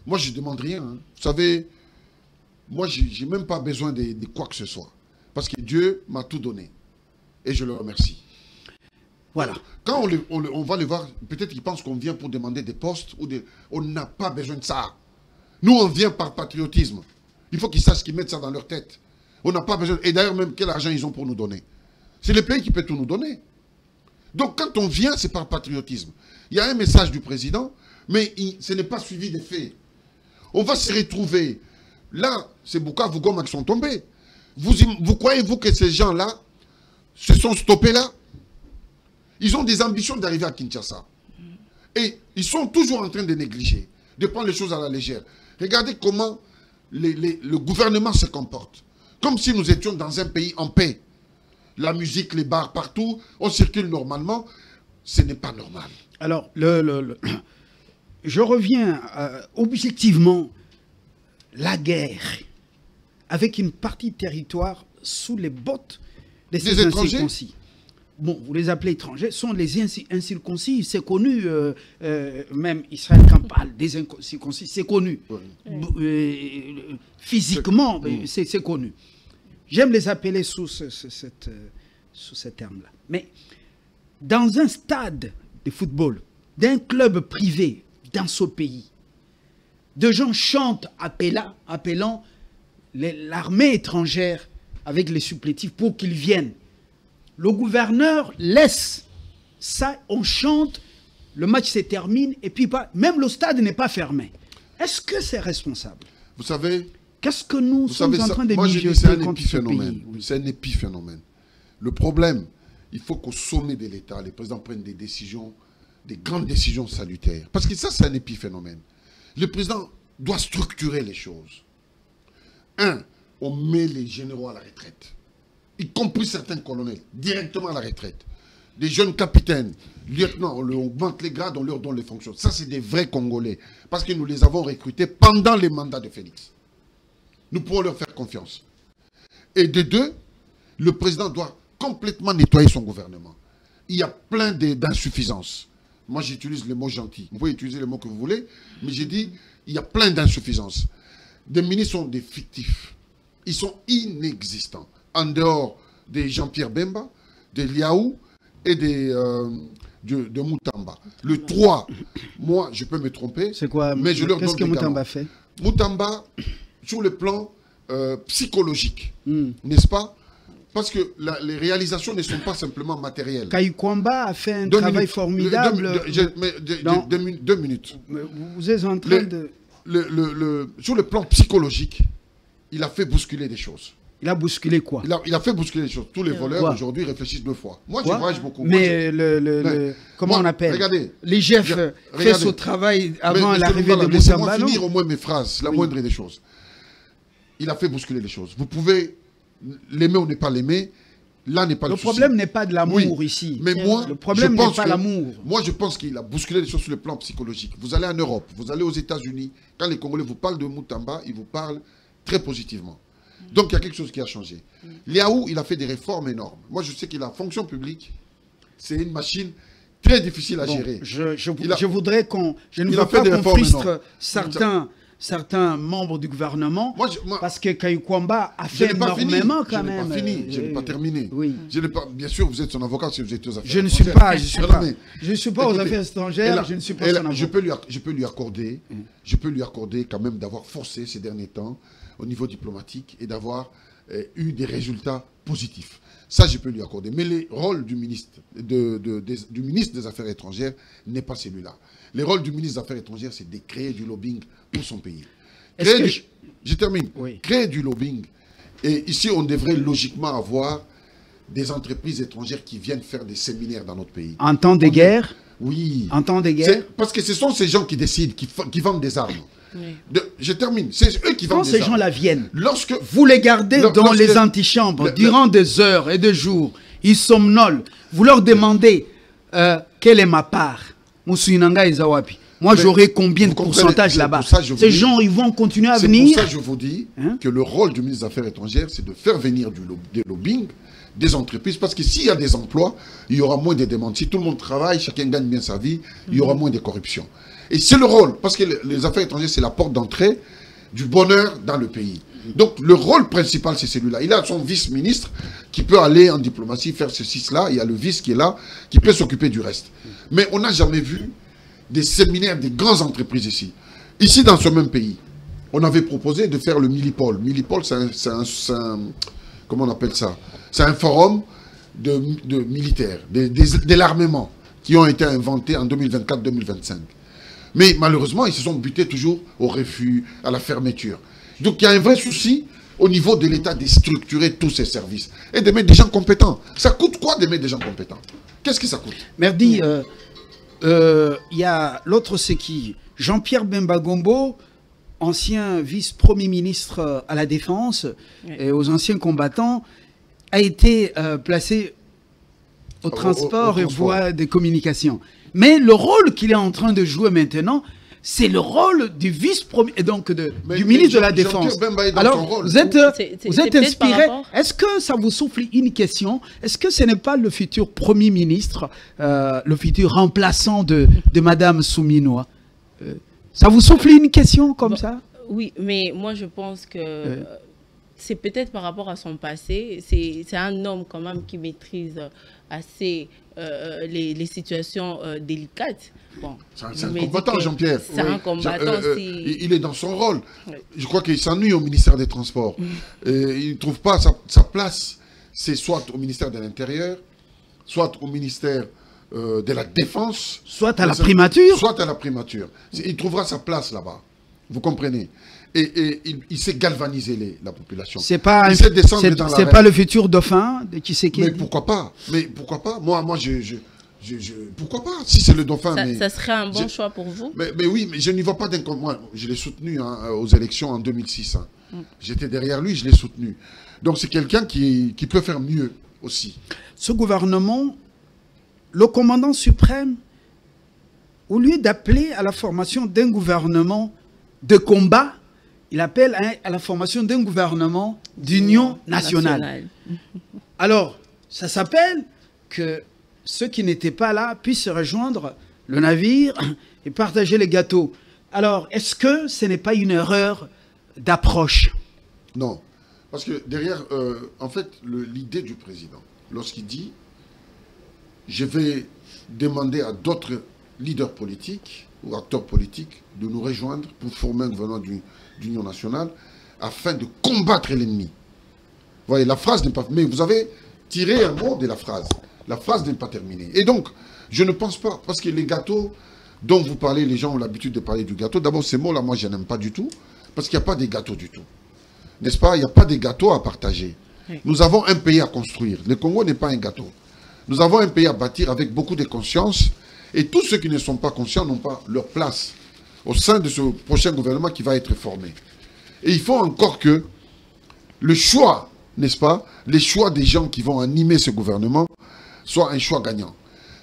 Moi, je ne demande rien. Hein. Vous savez, moi, je n'ai même pas besoin de quoi que ce soit. Parce que Dieu m'a tout donné. Et je le remercie. Voilà. Quand on va le voir, peut-être qu'ils pensent qu'on vient pour demander des postes. On n'a pas besoin de ça. Nous, on vient par patriotisme. Il faut qu'ils sachent qu'ils mettent ça dans leur tête. On n'a pas besoin. Et d'ailleurs, même, quel argent ils ont pour nous donner? C'est le pays qui peut tout nous donner. Donc, quand on vient, c'est par patriotisme. Il y a un message du président, mais ce n'est pas suivi des faits. On va se retrouver. Là, c'est Bukavu Goma qui sont tombés. Vous croyez-vous que ces gens-là se sont stoppés là? Ils ont des ambitions d'arriver à Kinshasa. Et ils sont toujours en train de négliger, de prendre les choses à la légère. Regardez comment le gouvernement se comporte. Comme si nous étions dans un pays en paix. La musique, les bars, partout, on circule normalement. Ce n'est pas normal. Alors, je reviens objectivement, la guerre, avec une partie de territoire sous les bottes de ces incirconcis. Bon, vous les appelez étrangers, sont les incirconcis, c'est connu, même Israël Kampal, des incirconcis, c'est connu. Oui. Physiquement, c'est connu. J'aime les appeler sous ce terme-là. Mais dans un stade de football, d'un club privé dans ce pays, de gens chantent appelant l'armée étrangère avec les supplétifs pour qu'ils viennent. Le gouverneur laisse ça, on chante, le match se termine, et puis même le stade n'est pas fermé. Est-ce que c'est responsable? Vous savez... Qu'est-ce que nous sommes en train de mijoter contre ce pays? C'est un épiphénomène. Le problème, il faut qu'au sommet de l'État, les présidents prennent des décisions, des grandes décisions salutaires. Parce que ça, c'est un épiphénomène. Le président doit structurer les choses. On met les généraux à la retraite, y compris certains colonels, directement à la retraite. Des jeunes capitaines, lieutenants, on augmente les grades, on leur donne les fonctions. Ça, c'est des vrais Congolais. Parce que nous les avons recrutés pendant les mandats de Félix. Nous pourrons leur faire confiance. Et de deux, le président doit complètement nettoyer son gouvernement. Il y a plein d'insuffisances. Moi, j'utilise les mots gentils. Vous pouvez utiliser les mots que vous voulez, mais j'ai dit, il y a plein d'insuffisances. Des ministres sont des fictifs. Ils sont inexistants. En dehors de Jean-Pierre Bemba, de Liaou et de Moutamba. Le 3, moi, je peux me tromper. C'est quoi? Mais je leur donne qu'est-ce que des Moutamba canons. fait? Moutamba, sur le plan psychologique, n'est-ce pas? Parce que les réalisations ne sont pas simplement matérielles. Kaykwamba a fait un travail formidable. 2 minutes. Vous êtes en train de... Sur le plan psychologique, il a fait bousculer des choses. Il a bousculé quoi? Il a fait bousculer des choses. Tous les voleurs aujourd'hui réfléchissent 2 fois. Moi, je voyage beaucoup. Mais comment on appelle? Regardez. L'IGF fait ce travail avant l'arrivée de Moutamba. Laissez-moi finir au moins mes phrases, la moindre des choses. Il a fait bousculer les choses. Vous pouvez l'aimer ou ne pas l'aimer. Là n'est pas le souci. Le problème n'est pas de l'amour ici. Mais moi, le problème n'est pas l'amour. Moi, je pense qu'il a bousculé les choses sur le plan psychologique. Vous allez en Europe, vous allez aux États-Unis. Quand les Congolais vous parlent de Moutamba, ils vous parlent très positivement. Donc, il y a quelque chose qui a changé. Liaou, il a fait des réformes énormes. Moi, je sais que la fonction publique, c'est une machine très difficile à gérer. Je voudrais qu'on... Je ne veux pas qu'on frustre certains membres du gouvernement, parce que Kaykwamba a fait énormément quand même. Je n'ai pas terminé. Oui. Bien sûr, vous êtes son avocat si vous êtes aux affaires je ne étrangères. Je ne suis pas aux affaires étrangères, je ne suis pas son avocat. Je peux lui accorder quand même d'avoir forcé ces derniers temps au niveau diplomatique et d'avoir eu des résultats positifs. Ça, je peux lui accorder. Mais le rôle du ministre des Affaires étrangères n'est pas celui-là. Le rôle du ministre des Affaires étrangères, c'est de créer du lobbying pour son pays. Je termine. Oui. Créer du lobbying. Et ici, on devrait logiquement avoir des entreprises étrangères qui viennent faire des séminaires dans notre pays. En temps de guerre? Oui. En temps de guerre? Parce que ce sont ces gens qui décident, qui vendent des armes. Oui. Je termine. C'est eux qui vendent des armes. Quand ces gens-là viennent, lorsque vous les gardez dans les antichambres durant des heures et des jours, ils somnolent. Vous leur demandez quelle est ma part. Moussounanga et Zawapi. Moi, j'aurai combien de pourcentage là-bas? Ces gens, ils vont continuer à venir. C'est pour ça que je vous dis que le rôle du ministre des Affaires étrangères, c'est de faire venir des lobbying, des entreprises. Parce que s'il y a des emplois, il y aura moins de demandes. Si tout le monde travaille, chacun gagne bien sa vie, il y aura moins de corruption. Et c'est le rôle, parce que les affaires étrangères, c'est la porte d'entrée du bonheur dans le pays. Donc, le rôle principal, c'est celui-là. Il a son vice-ministre qui peut aller en diplomatie, faire ceci, cela. Il y a le vice qui est là, qui peut s'occuper du reste. Mais on n'a jamais vu des séminaires des grandes entreprises ici. Ici, dans ce même pays, on avait proposé de faire le Millipol. Millipol, c'est un comment on appelle ça? C'est un forum de militaires, de l'armement, qui ont été inventés en 2024-2025. Mais malheureusement, ils se sont butés toujours au refus, à la fermeture. Donc il y a un vrai souci au niveau de l'État de structurer tous ces services et de mettre des gens compétents. Ça coûte quoi de mettre des gens compétents? Qu'est-ce que ça coûte? Merdi, il y a l'autre, c'est qui? Jean-Pierre Bemba Gombo, ancien vice-premier ministre à la Défense et aux anciens combattants, a été placé au transport et voies de communication. Mais le rôle qu'il est en train de jouer maintenant, c'est le rôle du vice-premier, et donc du ministre de la Défense. Alors, vous êtes inspiré. Est-ce que ça vous souffle une question? Est-ce que ce n'est pas le futur Premier ministre, le futur remplaçant de Madame Souminoa? Ça vous souffle une question comme ça? Oui, mais moi je pense que c'est peut-être par rapport à son passé. C'est un homme quand même qui maîtrise assez les situations délicates. Bon, c'est un combattant, Jean-Pierre. C'est un combattant. Il est dans son rôle. Oui. Je crois qu'il s'ennuie au ministère des Transports. Il ne trouve pas sa place. C'est soit au ministère de l'Intérieur, soit au ministère de la Défense. Soit à la primature. Soit à la primature. Il trouvera sa place là-bas. Vous comprenez? Et il sait galvaniser la population. C'est pas le futur dauphin de Tshisekedi. Mais pourquoi pas? Moi, pourquoi pas? Si c'est le dauphin. Ça serait un bon choix pour vous? Mais oui, mais je n'y vois pas d'inconvénient. Moi, je l'ai soutenu aux élections en 2006. J'étais derrière lui, je l'ai soutenu. Donc c'est quelqu'un qui peut faire mieux aussi. Ce gouvernement, le commandant suprême, au lieu d'appeler à la formation d'un gouvernement de combat, il appelle à la formation d'un gouvernement d'union nationale. Alors, ça s'appelle que ceux qui n'étaient pas là puissent rejoindre le navire et partager les gâteaux. Alors, est-ce que ce n'est pas une erreur d'approche? Non. Parce que derrière, en fait, l'idée du président, lorsqu'il dit « je vais demander à d'autres leaders politiques ou acteurs politiques de nous rejoindre pour former un gouvernement d'union nationale afin de combattre l'ennemi ». Vous voyez, la phrase n'est pas... Mais vous avez tiré un mot de la phrase. La phrase n'est pas terminée. Et donc, je ne pense pas, parce que les gâteaux dont vous parlez, les gens ont l'habitude de parler du gâteau. D'abord, ces mots-là, moi, je n'aime pas du tout, parce qu'il n'y a pas de gâteaux du tout. N'est-ce pas? Il n'y a pas de gâteaux à partager. Oui. Nous avons un pays à construire. Le Congo n'est pas un gâteau. Nous avons un pays à bâtir avec beaucoup de conscience, et tous ceux qui ne sont pas conscients n'ont pas leur place au sein de ce prochain gouvernement qui va être formé. Et il faut encore que le choix, n'est-ce pas, les choix des gens qui vont animer ce gouvernement soient un choix gagnant.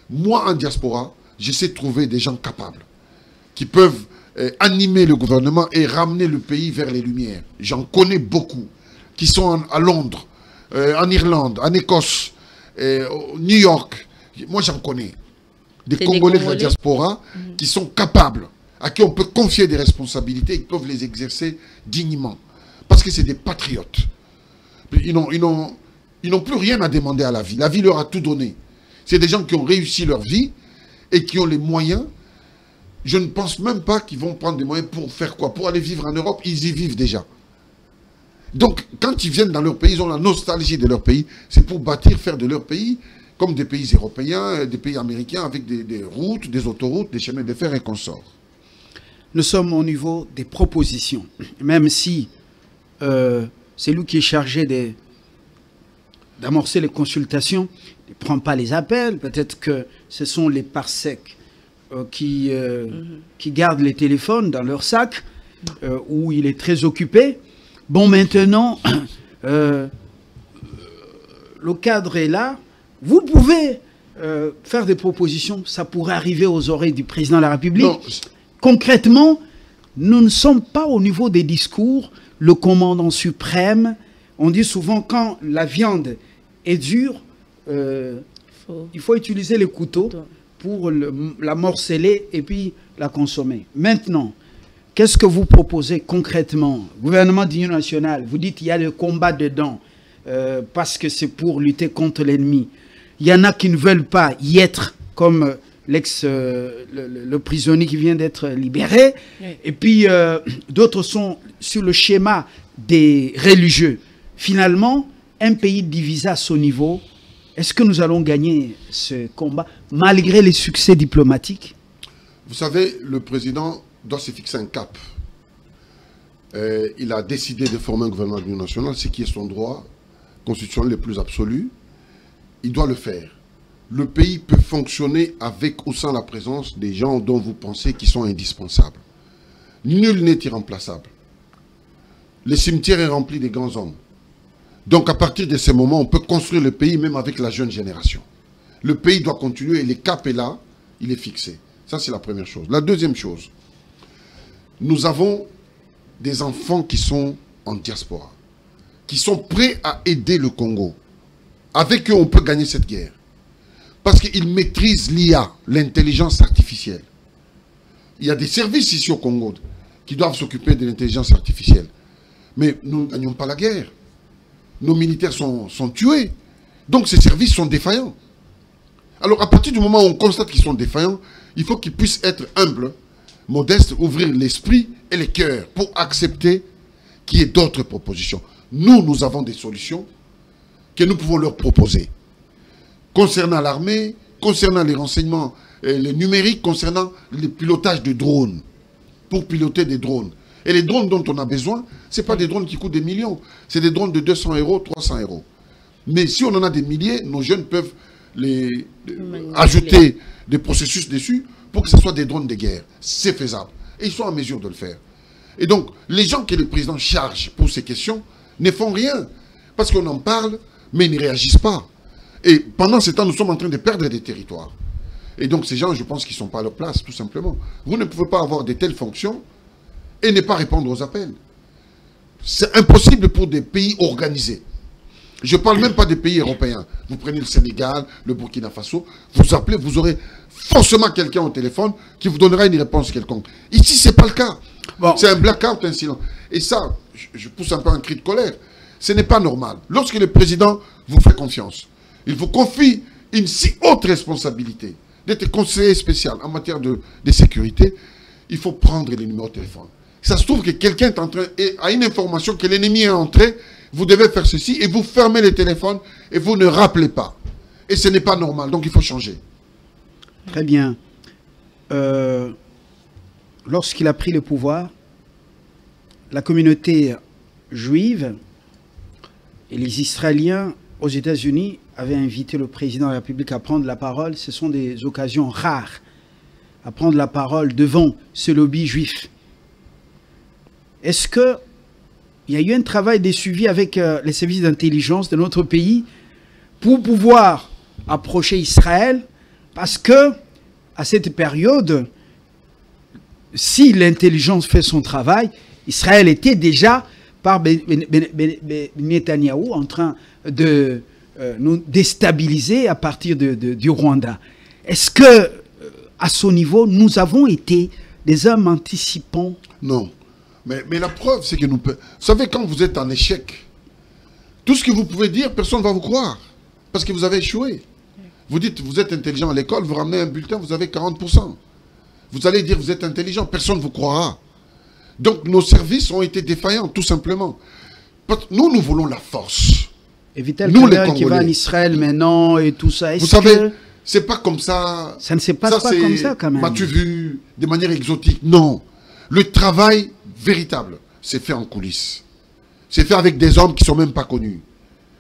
Moi, en diaspora, j'essaie de trouver des gens capables, qui peuvent animer le gouvernement et ramener le pays vers les lumières. J'en connais beaucoup, qui sont à Londres, en Irlande, en Écosse, New York. Moi, j'en connais. Des Congolais de la diaspora qui sont capables, à qui on peut confier des responsabilités et qui peuvent les exercer dignement. Parce que c'est des patriotes. Ils n'ont plus rien à demander à la vie. La vie leur a tout donné. C'est des gens qui ont réussi leur vie et qui ont les moyens. Je ne pense même pas qu'ils vont prendre des moyens pour faire quoi? Pour aller vivre en Europe, ils y vivent déjà. Donc, quand ils viennent dans leur pays, ils ont la nostalgie de leur pays. C'est pour bâtir, faire de leur pays comme des pays européens, des pays américains, avec des routes, des autoroutes, des chemins de fer et consorts. Nous sommes au niveau des propositions. Même si c'est lui qui est chargé d'amorcer les consultations, il ne prend pas les appels. Peut-être que ce sont les parsecs qui gardent les téléphones dans leur sac, où il est très occupé. Bon, maintenant, le cadre est là. Vous pouvez faire des propositions. Ça pourrait arriver aux oreilles du président de la République. Non. Concrètement, nous ne sommes pas au niveau des discours. Le commandant suprême, on dit souvent quand la viande est dure, il faut utiliser les couteaux pour la morceler et puis la consommer. Maintenant, qu'est-ce que vous proposez concrètement? Gouvernement d'union nationale, vous dites qu'il y a le combat dedans parce que c'est pour lutter contre l'ennemi. Il y en a qui ne veulent pas y être, comme le prisonnier qui vient d'être libéré. Oui. Et puis d'autres sont sur le schéma des religieux. Finalement, un pays divisé à ce niveau, est-ce que nous allons gagner ce combat malgré les succès diplomatiques? Vous savez, le président doit se fixer un cap. Il a décidé de former un gouvernement d'union nationale, ce qui est son droit constitutionnel le plus absolu. Il doit le faire. Le pays peut fonctionner avec ou sans la présence des gens dont vous pensez qu'ils sont indispensables. Nul n'est irremplaçable. Le cimetière est rempli de grands hommes. Donc à partir de ce moment, on peut construire le pays même avec la jeune génération. Le pays doit continuer et le cap est là, il est fixé. Ça, c'est la première chose. La deuxième chose, nous avons des enfants qui sont en diaspora, qui sont prêts à aider le Congo. Avec eux, on peut gagner cette guerre. Parce qu'ils maîtrisent l'IA, l'intelligence artificielle. Il y a des services ici au Congo qui doivent s'occuper de l'intelligence artificielle. Mais nous ne gagnons pas la guerre. Nos militaires sont tués. Donc ces services sont défaillants. Alors à partir du moment où on constate qu'ils sont défaillants, il faut qu'ils puissent être humbles, modestes, ouvrir l'esprit et le cœur pour accepter qu'il y ait d'autres propositions. Nous avons des solutions que nous pouvons leur proposer. Concernant l'armée, concernant les renseignements, les numériques, concernant le pilotage de drones, pour piloter des drones. Et les drones dont on a besoin, ce n'est pas des drones qui coûtent des millions, c'est des drones de 200 €, 300 €. Mais si on en a des milliers, nos jeunes peuvent ajouter des processus dessus pour que ce soit des drones de guerre. C'est faisable. Et ils sont en mesure de le faire. Et donc, les gens que le président charge pour ces questions ne font rien. Parce qu'on en parle, mais ils ne réagissent pas. Et pendant ce temps, nous sommes en train de perdre des territoires. Et donc, ces gens, je pense qu'ils ne sont pas à leur place, tout simplement. Vous ne pouvez pas avoir de telles fonctions et ne pas répondre aux appels. C'est impossible pour des pays organisés. Je ne parle même pas des pays européens. Vous prenez le Sénégal, le Burkina Faso, vous appelez, vous aurez forcément quelqu'un au téléphone qui vous donnera une réponse quelconque. Ici, ce n'est pas le cas. Bon. C'est un blackout, un silence. Et ça, je pousse un peu un cri de colère. Ce n'est pas normal. Lorsque le président vous fait confiance, il vous confie une si haute responsabilité d'être conseiller spécial en matière de sécurité, il faut prendre les numéros de téléphone. Ça se trouve que quelqu'un est en train, a une information que l'ennemi est entré, vous devez faire ceci, et vous fermez les téléphones, et vous ne rappelez pas. Et ce n'est pas normal, donc il faut changer. Très bien. Lorsqu'il a pris le pouvoir, la communauté juive et les Israéliens aux États-Unis avaient invité le président de la République à prendre la parole. Ce sont des occasions rares à prendre la parole devant ce lobby juif. Est-ce qu'il y a eu un travail de suivi avec les services d'intelligence de notre pays pour pouvoir approcher Israël? Parce que, à cette période, si l'intelligence fait son travail, Israël était déjà, par Netanyahou, en train de nous déstabiliser à partir du Rwanda. Est-ce que, à ce niveau, nous avons été des hommes anticipants? Non. Mais la preuve, c'est que nous... Vous savez, quand vous êtes en échec, tout ce que vous pouvez dire, personne ne va vous croire. Parce que vous avez échoué. Vous dites, vous êtes intelligent à l'école, vous ramenez un bulletin, vous avez 40%. Vous allez dire, vous êtes intelligent, personne ne vous croira. Donc, nos services ont été défaillants, tout simplement. Nous, nous voulons la force. Et Vital Kamerhe qui va en Israël maintenant et tout ça. Vous savez, c'est pas comme ça. Ça ne se passe pas comme ça, quand même. M'as-tu vu de manière exotique? Non. Le travail véritable, c'est fait en coulisses. C'est fait avec des hommes qui ne sont même pas connus.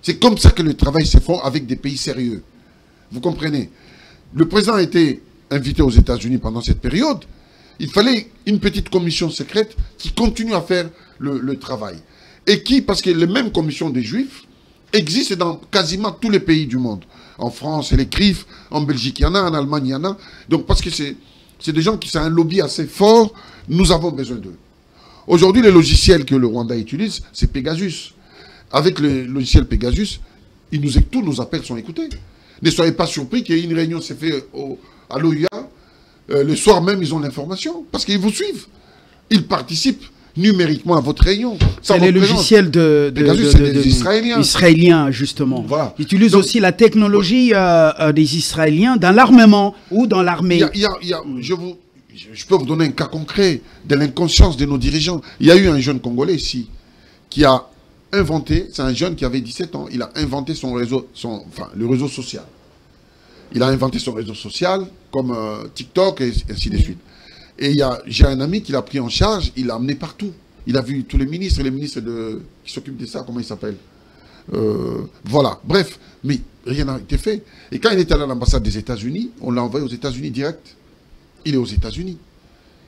C'est comme ça que le travail se fait avec des pays sérieux. Vous comprenez? Le président a été invité aux États-Unis pendant cette période. Il fallait une petite commission secrète qui continue à faire le travail. Et qui, parce que les mêmes commissions des Juifs existent dans quasiment tous les pays du monde. En France, c'est les CRIF, en Belgique, il y en a, en Allemagne, il y en a. Donc, parce que c'est des gens qui ont un lobby assez fort, nous avons besoin d'eux. Aujourd'hui, les logiciels que le Rwanda utilise, c'est Pegasus. Avec le logiciel Pegasus, tous nos appels sont écoutés. Ne soyez pas surpris qu'il y ait une réunion s'est faite à l'OUA. Le soir même, ils ont l'information. Parce qu'ils vous suivent. Ils participent numériquement à votre réunion. C'est les logiciels des Israéliens. Israéliens, justement. Voilà. Ils utilisent aussi la technologie des Israéliens dans l'armement ou dans l'armée. Je peux vous donner un cas concret de l'inconscience de nos dirigeants. Il y a eu un jeune Congolais ici qui a inventé, c'est un jeune qui avait 17 ans, il a inventé son réseau, le réseau social. Il a inventé son réseau social comme TikTok et ainsi de suite. Et j'ai un ami qui l'a pris en charge, il l'a amené partout. Il a vu tous les ministres qui s'occupent de ça, comment ils s'appellent. Voilà, bref, mais rien n'a été fait. Et quand il était à l'ambassade des États-Unis, on l'a envoyé aux États-Unis direct. Il est aux États-Unis,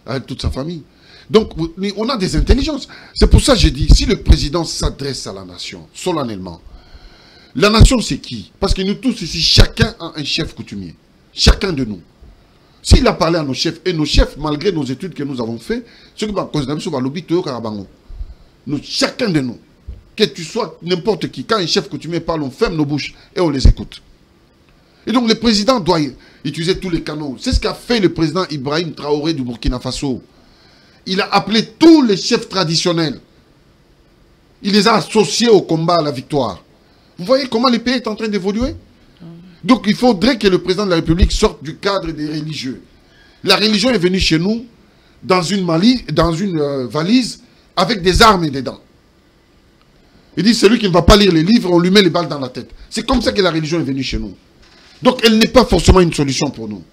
avec toute sa famille. Donc, on a des intelligences. C'est pour ça que j'ai dit, si le président s'adresse à la nation, solennellement, la nation, c'est qui? Parce que nous tous ici, chacun a un chef coutumier. Chacun de nous. S'il a parlé à nos chefs, et nos chefs, malgré nos études que nous avons faites, ceux qui vont considérer sur le lobby, chacun de nous, que tu sois n'importe qui, quand un chef coutumier parle, on ferme nos bouches et on les écoute. Et donc, le président doit utiliser tous les canaux. C'est ce qu'a fait le président Ibrahim Traoré du Burkina Faso. Il a appelé tous les chefs traditionnels. Il les a associés au combat, à la victoire. Vous voyez comment le pays est en train d'évoluer? Donc, il faudrait que le président de la République sorte du cadre des religieux. La religion est venue chez nous dans une valise avec des armes dedans. Il dit, celui qui ne va pas lire les livres, on lui met les balles dans la tête. C'est comme ça que la religion est venue chez nous. Donc, elle n'est pas forcément une solution pour nous.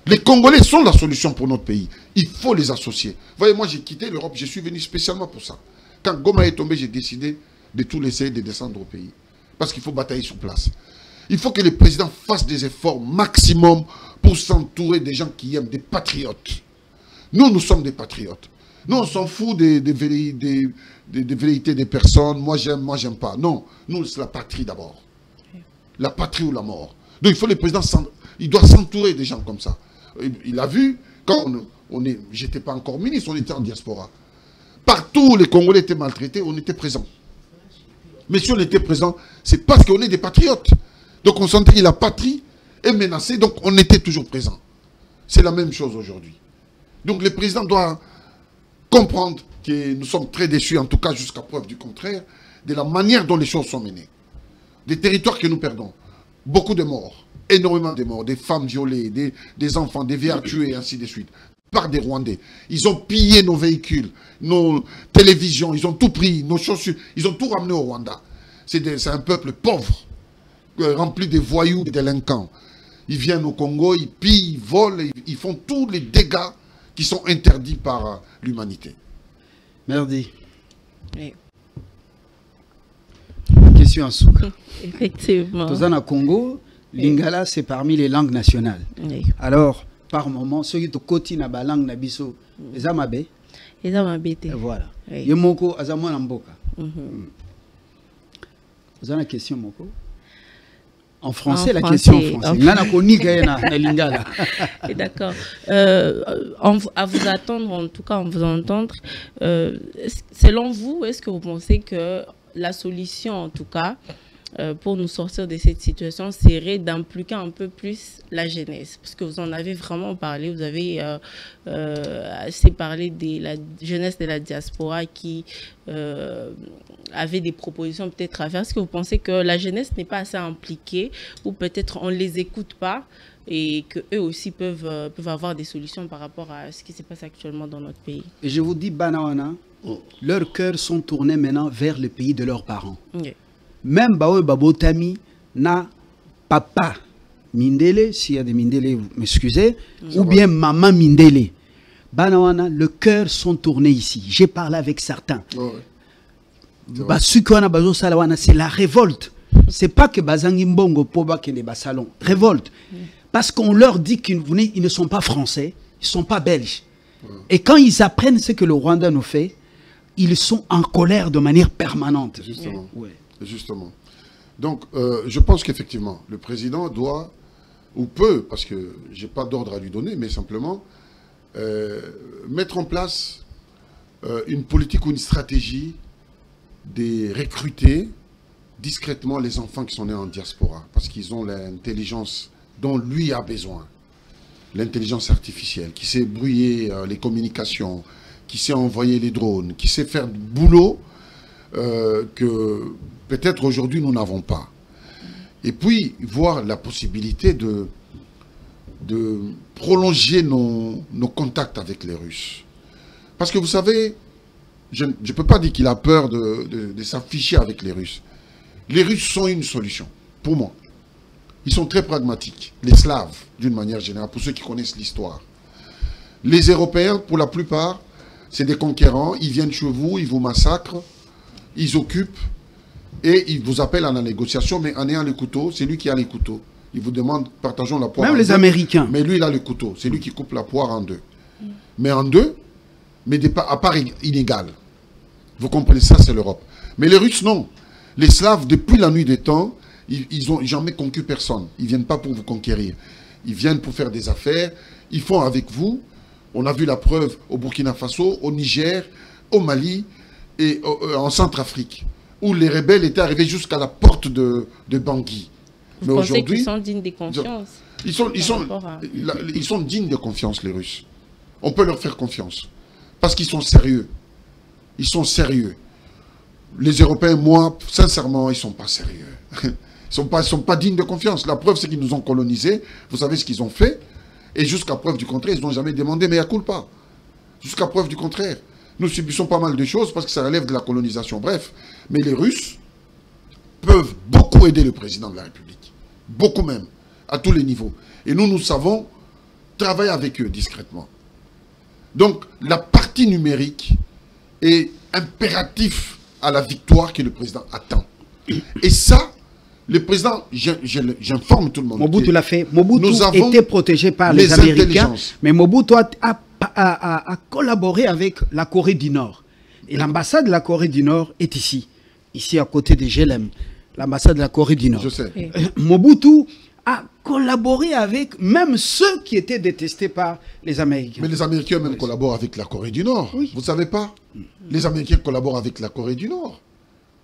Les Congolais sont la solution pour notre pays. Il faut les associer. Vous voyez, moi, j'ai quitté l'Europe, je suis venu spécialement pour ça. Quand Goma est tombé, j'ai décidé de tout laisser, de descendre au pays. Parce qu'il faut batailler sur place. Il faut que les présidents fassent des efforts maximum pour s'entourer des gens qui aiment, des patriotes. Nous, nous sommes des patriotes. Nous, on s'en fout des velléités des personnes. Moi, j'aime pas. Non, nous, c'est la patrie d'abord. La patrie ou la mort. Donc, il faut les présidents, il doit s'entourer des gens comme ça. Il a vu, quand j'étais pas encore ministre, on était en diaspora. Partout où les Congolais étaient maltraités, on était présents. Mais si on était présent, c'est parce qu'on est des patriotes. Donc on sentait que la patrie est menacée, donc on était toujours présent. C'est la même chose aujourd'hui. Donc le président doit comprendre que nous sommes très déçus, en tout cas jusqu'à preuve du contraire, de la manière dont les choses sont menées. Des territoires que nous perdons. Beaucoup de morts, énormément de morts, des femmes violées, des enfants, des vieillards tués, et ainsi de suite, par des Rwandais. Ils ont pillé nos véhicules, nos télévisions, ils ont tout pris, nos chaussures, ils ont tout ramené au Rwanda. C'est un peuple pauvre, rempli de voyous, de délinquants. Ils viennent au Congo, ils pillent, ils volent, ils font tous les dégâts qui sont interdits par l'humanité. Merci. Oui. Question en souk. Effectivement. Dans le Congo, Lingala, c'est parmi les langues nationales. Oui. Alors, par moment, ceux qui sont na langue nabiso, les amabe. Les Amabé. Voilà. Oui. Yemoko azamo na mboka. Mhm. Vous avez une question, Moko? En français, En la français, question en français. Nana koni na Lingala. D'accord. À vous attendre, en tout cas, en vous entendre, selon vous, est-ce que vous pensez que la solution, en tout cas, pour nous sortir de cette situation, serait d'impliquer un peu plus la jeunesse? Parce que vous en avez vraiment parlé, vous avez assez parlé de la jeunesse de la diaspora qui avait des propositions peut-être à faire. Est-ce que vous pensez que la jeunesse n'est pas assez impliquée, ou peut-être on ne les écoute pas et qu'eux aussi peuvent avoir des solutions par rapport à ce qui se passe actuellement dans notre pays? Et je vous dis, Banawana, leurs cœurs sont tournés maintenant vers le pays de leurs parents. Oui. Même Baoe Babotami na papa Mindele, s'il y a des Mindele, vous m'excusez, ou bien maman Mindele. Banawana, le cœur sont tournés ici. J'ai parlé avec certains. C'est la révolte. C'est pas que Bazangi Mbongo Poba qui est des salons. Révolte. Parce qu'on leur dit qu'ils ne sont pas français, ils ne sont pas belges. Et quand ils apprennent ce que le Rwanda nous fait, ils sont en colère de manière permanente. Justement. Ouais. Justement. Donc, je pense qu'effectivement, le président doit, ou peut, parce que je n'ai pas d'ordre à lui donner, mais simplement, mettre en place une politique ou une stratégie de recruter discrètement les enfants qui sont nés en diaspora, parce qu'ils ont l'intelligence dont lui a besoin. L'intelligence artificielle, qui sait brouiller les communications, qui sait envoyer les drones, qui sait faire du boulot que peut-être aujourd'hui nous n'avons pas. Et puis voir la possibilité de prolonger nos contacts avec les Russes. Parce que vous savez, je ne peux pas dire qu'il a peur de s'afficher avec les Russes. Les Russes sont une solution, pour moi. Ils sont très pragmatiques. Les Slaves, d'une manière générale, pour ceux qui connaissent l'histoire. Les Européens, pour la plupart, c'est des conquérants. Ils viennent chez vous, ils vous massacrent, ils occupent et ils vous appellent à la négociation, mais en ayant les couteaux, c'est lui qui a les couteaux. Il vous demande, partageons la poire. Même les Américains. Mais lui, il a le couteau. C'est lui qui coupe la poire en deux. Mais en deux, mais à part inégal. Vous comprenez, ça, c'est l'Europe. Mais les Russes, non. Les Slaves, depuis la nuit des temps, ils n'ont jamais conquis personne. Ils ne viennent pas pour vous conquérir. Ils viennent pour faire des affaires. Ils font avec vous. On a vu la preuve au Burkina Faso, au Niger, au Mali et en Centrafrique, où les rebelles étaient arrivés jusqu'à la porte de Bangui. Vous pensez qu'ils sont dignes de confiance? Ils sont dignes de confiance, les Russes. On peut leur faire confiance. Parce qu'ils sont sérieux. Ils sont sérieux. Les Européens, moi, sincèrement, ils ne sont pas sérieux. Ils ne sont pas dignes de confiance. La preuve, c'est qu'ils nous ont colonisés. Vous savez ce qu'ils ont fait. Et jusqu'à preuve du contraire, ils n'ont jamais demandé, mais à culpa. Jusqu'à preuve du contraire. Nous subissons pas mal de choses parce que ça relève de la colonisation. Bref. Mais les Russes peuvent beaucoup aider le président de la République. Beaucoup même. À tous les niveaux. Et nous savons travailler avec eux discrètement. Donc, la partie numérique est impératif à la victoire que le président attend. Et ça, le président, j'informe tout le monde. Mobutu l'a fait. Mobutu était protégé par les Américains, mais Mobutu a collaboré avec la Corée du Nord. Et l'ambassade de la Corée du Nord est ici à côté de Jélem, l'ambassade de la Corée du Nord. Je sais. Mobutu a collaboré avec même ceux qui étaient détestés par les Américains. Mais les Américains même collaborent avec la Corée du Nord. Oui. Vous ne savez pas? Les Américains collaborent avec la Corée du Nord.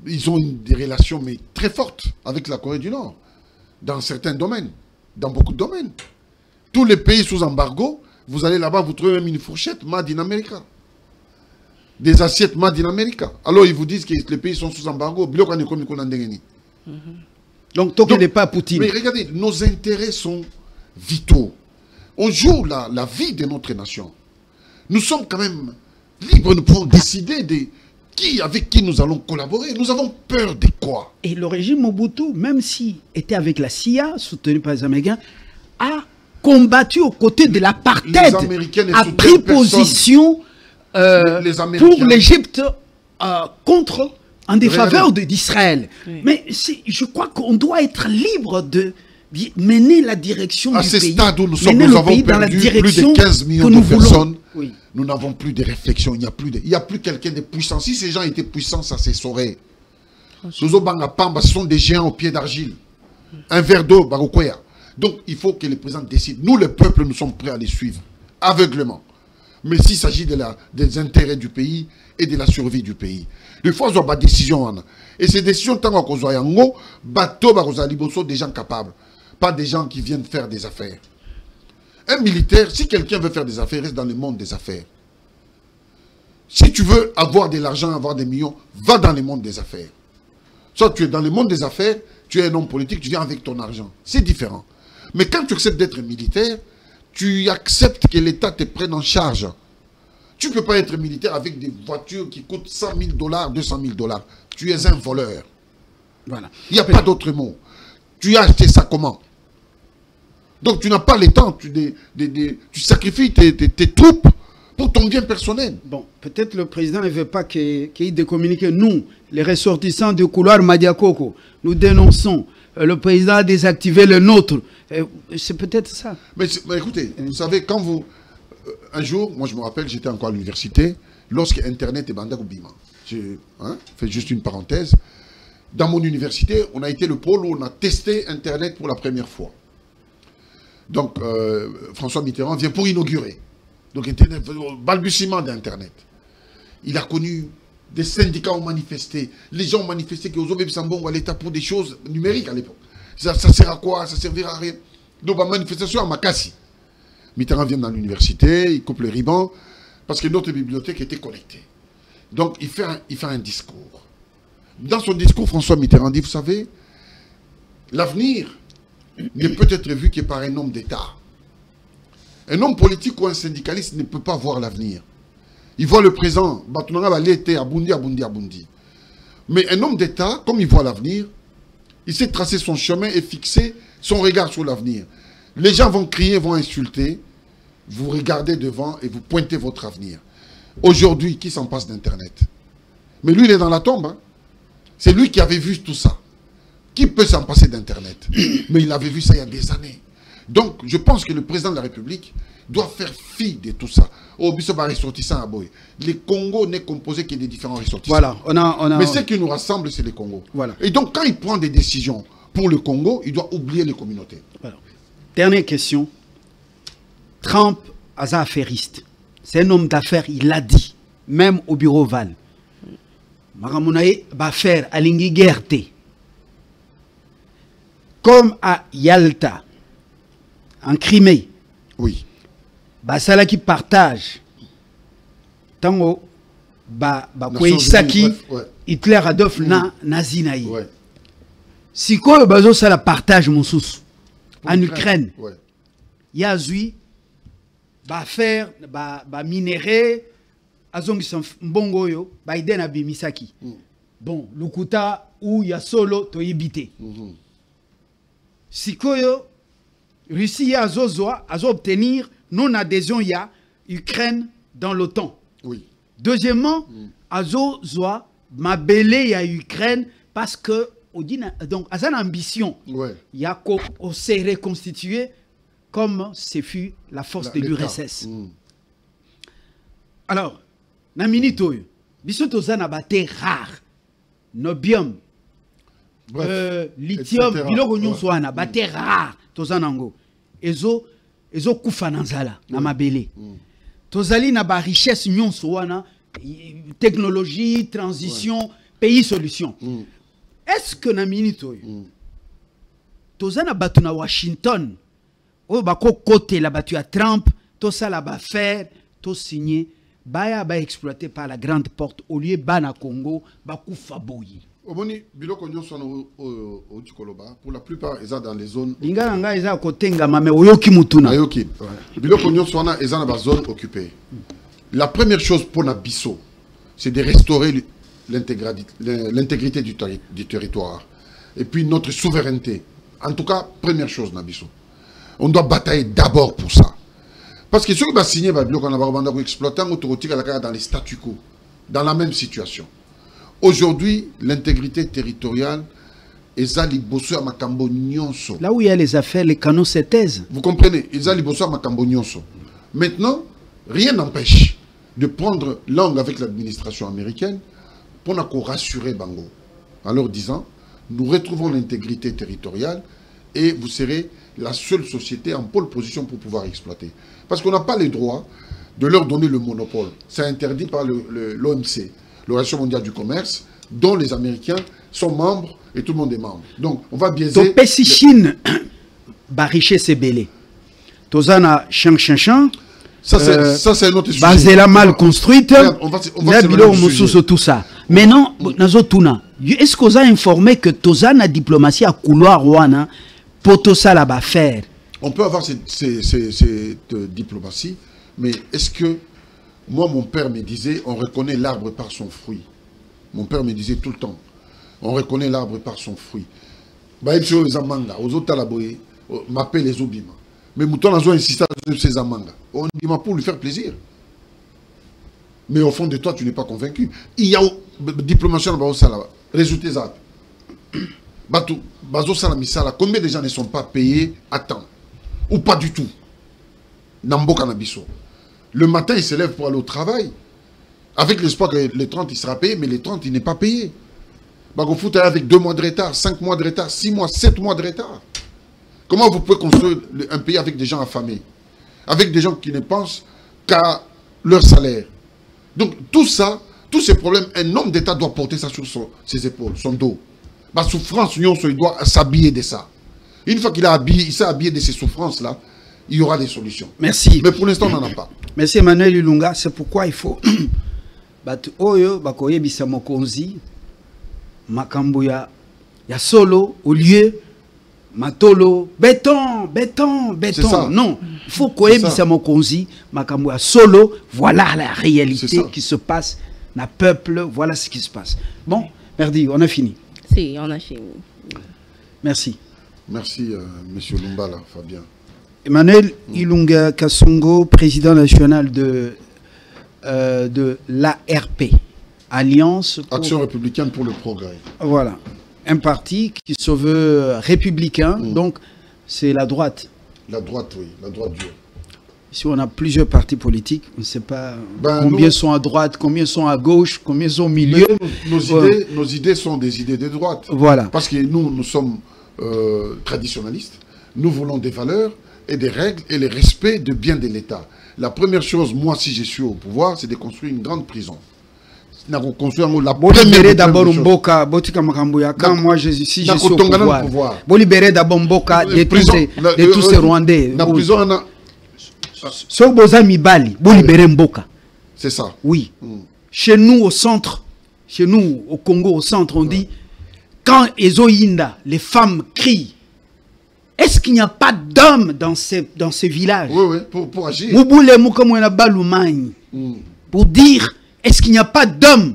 Ils ont des relations mais très fortes avec la Corée du Nord, dans certains domaines, dans beaucoup de domaines. Tous les pays sous embargo, vous allez là-bas, vous trouvez même une fourchette Made in America. Des assiettes Made in America. Alors ils vous disent que les pays sont sous embargo. Donc, Tokyo n'est pas Poutine. Mais regardez, nos intérêts sont vitaux. On joue la vie de notre nation. Nous sommes quand même libres, nous pouvons décider de avec qui nous allons collaborer. Nous avons peur de quoi? Et le régime Mobutu, même s'il était avec la CIA, soutenu par les Américains, a combattu aux côtés de l'apartheid, a pris position pour l'Égypte en défaveur d'Israël. Oui. Mais je crois qu'on doit être libre de mener la direction du pays. À ce stade où nous sommes, nous avons perdu plus de 15 millions de personnes. Oui. Nous n'avons plus de réflexion, il n'y a plus quelqu'un de puissant. Si ces gens étaient puissants, ça se saurait. Nous Pamba, ce sont des géants au pied d'argile. Un verre d'eau, Barokoya. Donc il faut que les présidents décident. Nous, le peuple, nous sommes prêts à les suivre, aveuglement. Mais s'il s'agit des intérêts du pays et de la survie du pays, il faut avoir des décisions. Et ces décisions, tant qu'on soit en haut, bateau, des gens capables, pas des gens qui viennent faire des affaires. Un militaire, si quelqu'un veut faire des affaires, reste dans le monde des affaires. Si tu veux avoir de l'argent, avoir des millions, va dans le monde des affaires. Soit tu es dans le monde des affaires, tu es un homme politique, tu viens avec ton argent. C'est différent. Mais quand tu acceptes d'être militaire, tu acceptes que l'État te prenne en charge. Tu ne peux pas être militaire avec des voitures qui coûtent 100 000 $, 200 000 $. Tu es un voleur. Voilà. Il n'y a pas d'autre mot. Tu as acheté ça comment? Donc tu n'as pas le temps, tu sacrifies tes troupes pour ton bien personnel. Bon, peut-être le président ne veut pas qu'il y ait des communiqués. Nous, les ressortissants du couloir Madiakoko, nous dénonçons. Le président a désactivé le nôtre. C'est peut-être ça. Mais écoutez, vous savez, quand vous... un jour, moi je me rappelle, j'étais encore à l'université, lorsque Internet est bandé au Bima. Je fais juste une parenthèse. Dans mon université, on a été le pôle où on a testé Internet pour la première fois. Donc, François Mitterrand vient pour inaugurer. Donc, Internet, balbutiement d'Internet. Il a connu des syndicats ont manifesté. Les gens ont manifesté qu'ils ont à l'État pour des choses numériques à l'époque. Ça sert à quoi? Ça servira à rien. Donc, la manifestation à Makassi. Mitterrand vient dans l'université, il coupe les ribans, parce que notre bibliothèque était connectée. Donc, il fait un discours. Dans son discours, François Mitterrand dit, vous savez, l'avenir ne peut être vu que par un homme d'État. Un homme politique ou un syndicaliste ne peut pas voir l'avenir. Il voit le présent, mais un homme d'État, comme il voit l'avenir, il sait tracer son chemin et fixer son regard sur l'avenir. Les gens vont crier, vont insulter, vous regardez devant et vous pointez votre avenir. Aujourd'hui, qui s'en passe d'Internet? Mais lui, il est dans la tombe. Hein? C'est lui qui avait vu tout ça. Qui peut s'en passer d'Internet? Mais il avait vu ça il y a des années. Donc, je pense que le président de la République doit faire fi de tout ça. Les Congo n'est composé que des différents ressortissants. Voilà, mais ce qui nous rassemble, c'est les Congos. Voilà. Et donc, quand il prend des décisions pour le Congo, il doit oublier les communautés. Voilà. Dernière question. Trump, affairiste. C'est un homme d'affaires, il l'a dit, même au bureau Val. Maramunae va faire à Lingui-Guerte. Comme à Yalta, en Crimée. Oui. Basala qui partage. Tango, Kouisaki, Hitler Adolf Nazinaï. Si quoi, bazo ça la partage moussous. En Ukraine. Yazui, faire, minérer, azongi son mbongoyo, Biden abimisaki. Bon, Lukuta ou Yasolo toyibite. Si quoi, Russie a obtenir non-adhésion ya Ukraine dans l'OTAN. Oui. Deuxièmement, azozoa mabele ya Ukraine parce que donc à une ambition, il y a qu'on s'est reconstitué comme ce fut la force de l'URSS. Alors, na minito yo, biso tozana bate rare, nobium, lithium, biloko nyonso wana bate rare tozana ngo. Ezo kufa nanzala na mabele. Tozali na ba richesse nyonso wana, technologie, transition, pays solution. Est-ce que na minute tozana batu na Washington o bako côté la batu à Trump, tout ça là ba faire, tout signé, ba exploité par la grande porte au lieu bana Congo, ba kufa boyi. Omoni biloko nyonso au Tikoloba, pour la plupart ils sont dans les zones. Lingala nga eza kotenga mame oyoki mutuna. Ayoki. Biloko nyonso wana ils sont dans la zone occupée. La première chose pour Nabiso, c'est de restaurer l'intégrité du territoire. Et puis notre souveraineté. En tout cas, première chose, Nabiso. On doit batailler d'abord pour ça. Parce que ceux qui ont signé, on a exploité dans les statu quo, dans la même situation. Aujourd'hui, l'intégrité territoriale est à Liboso à Makambo Nyonso. Là où il y a les affaires, les canaux se taisent. Vous comprenez? Ils à Liboso à Makambo Nyonso. Maintenant, rien n'empêche de prendre langue avec l'administration américaine pour nous rassurer Bango. En leur disant, nous retrouvons l'intégrité territoriale et vous serez la seule société en pole position pour pouvoir exploiter. Parce qu'on n'a pas le droit de leur donner le monopole. C'est interdit par l'OMC. l'Organisation mondiale du commerce, dont les Américains sont membres et tout le monde est membre. Donc, on va biaiser... Donc, Pessi Chine, Bariché Sebele. Tozana Chang Chang Chang. Ça, c'est un autre sujet. Basela mal construite. On va tout ça. Maintenant, est-ce qu'on a informé que Tozana diplomatie à couloir Wana pour tout ça là-bas faire? On peut avoir cette diplomatie, mais est-ce que... Moi, mon père me disait, on reconnaît l'arbre par son fruit. Mon père me disait tout le temps, on reconnaît l'arbre par son fruit. Bah, il faut les amanga, aux autres talaboye, m'appelle les obima. Mais Mouton a insisté sur ces amanga. On dit pour lui faire plaisir. Mais au fond de toi, tu n'es pas convaincu. Il y a diplomatie dans le résultat ça. Combien de gens ne sont pas payés à temps? Ou pas du tout? Nambo Kanabiso. Le matin, il se lève pour aller au travail. Avec l'espoir que les 30, il sera payé, mais les 30, il n'est pas payé. Bago foot avec 2 mois de retard, 5 mois de retard, 6 mois, 7 mois de retard. Comment vous pouvez construire un pays avec des gens affamés? Avec des gens qui ne pensent qu'à leur salaire. Donc tout ça, tous ces problèmes, un homme d'État doit porter ça sur ses épaules, son dos. Ma souffrance, il doit s'habiller de ça. Une fois qu'il s'est habillé de ces souffrances-là, il y aura des solutions. Merci. Mais pour l'instant, on n'en a pas. Merci Emmanuel Ilunga. C'est pourquoi il faut... Makambuya, ya solo au lieu matolo béton. Non, il faut koye bisamokonzi makambuya solo. Voilà la réalité qui se passe. Na peuple, voilà ce qui se passe. Bon, Merdi, on a fini. Si, on a fini. Merci. Merci, Monsieur Lumbala, Fabien. Emmanuel Ilunga Kasongo, président national de l'ARP. Alliance... Action républicaine pour le progrès. Voilà. Un parti qui se veut républicain, donc c'est la droite. La droite, oui, la droite dure. Si on a plusieurs partis politiques, on ne sait pas combien sont à droite, combien sont à gauche, combien sont au milieu. Nos idées sont des idées de droite. Voilà. Parce que nous sommes traditionnalistes. Nous voulons des valeurs et des règles et le respect de bien de l'État. La première chose, moi, si je suis au pouvoir, c'est de construire une grande prison. La libérer d'abord Mboka, quand moi je suis au pouvoir, vous libérez d'abord Mboka de tous ces Rwandais. Vous libérez Mboka. C'est ça. Oui. Chez nous au centre, chez nous au Congo au centre, on dit quand Ezoïnda, les femmes crient. Est-ce qu'il n'y a pas d'hommes dans ces villages? Oui, pour agir. Pour dire, est-ce qu'il n'y a pas d'hommes?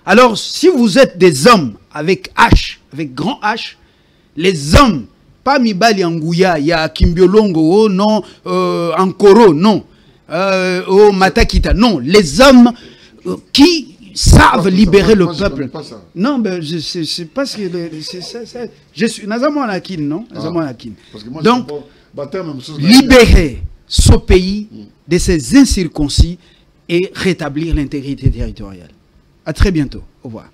Alors, si vous êtes des hommes avec H, avec grand H, les hommes, pas Mibali Angouya, il y a Kimbiolongo, non, Ankoro, non, Matakita, non, les hommes qui savent libérer le peuple. Non, mais c'est parce que je suis Nazamon Akin, non? Donc, libérer ce pays de ces incirconcis et rétablir l'intégrité territoriale. À très bientôt. Au revoir.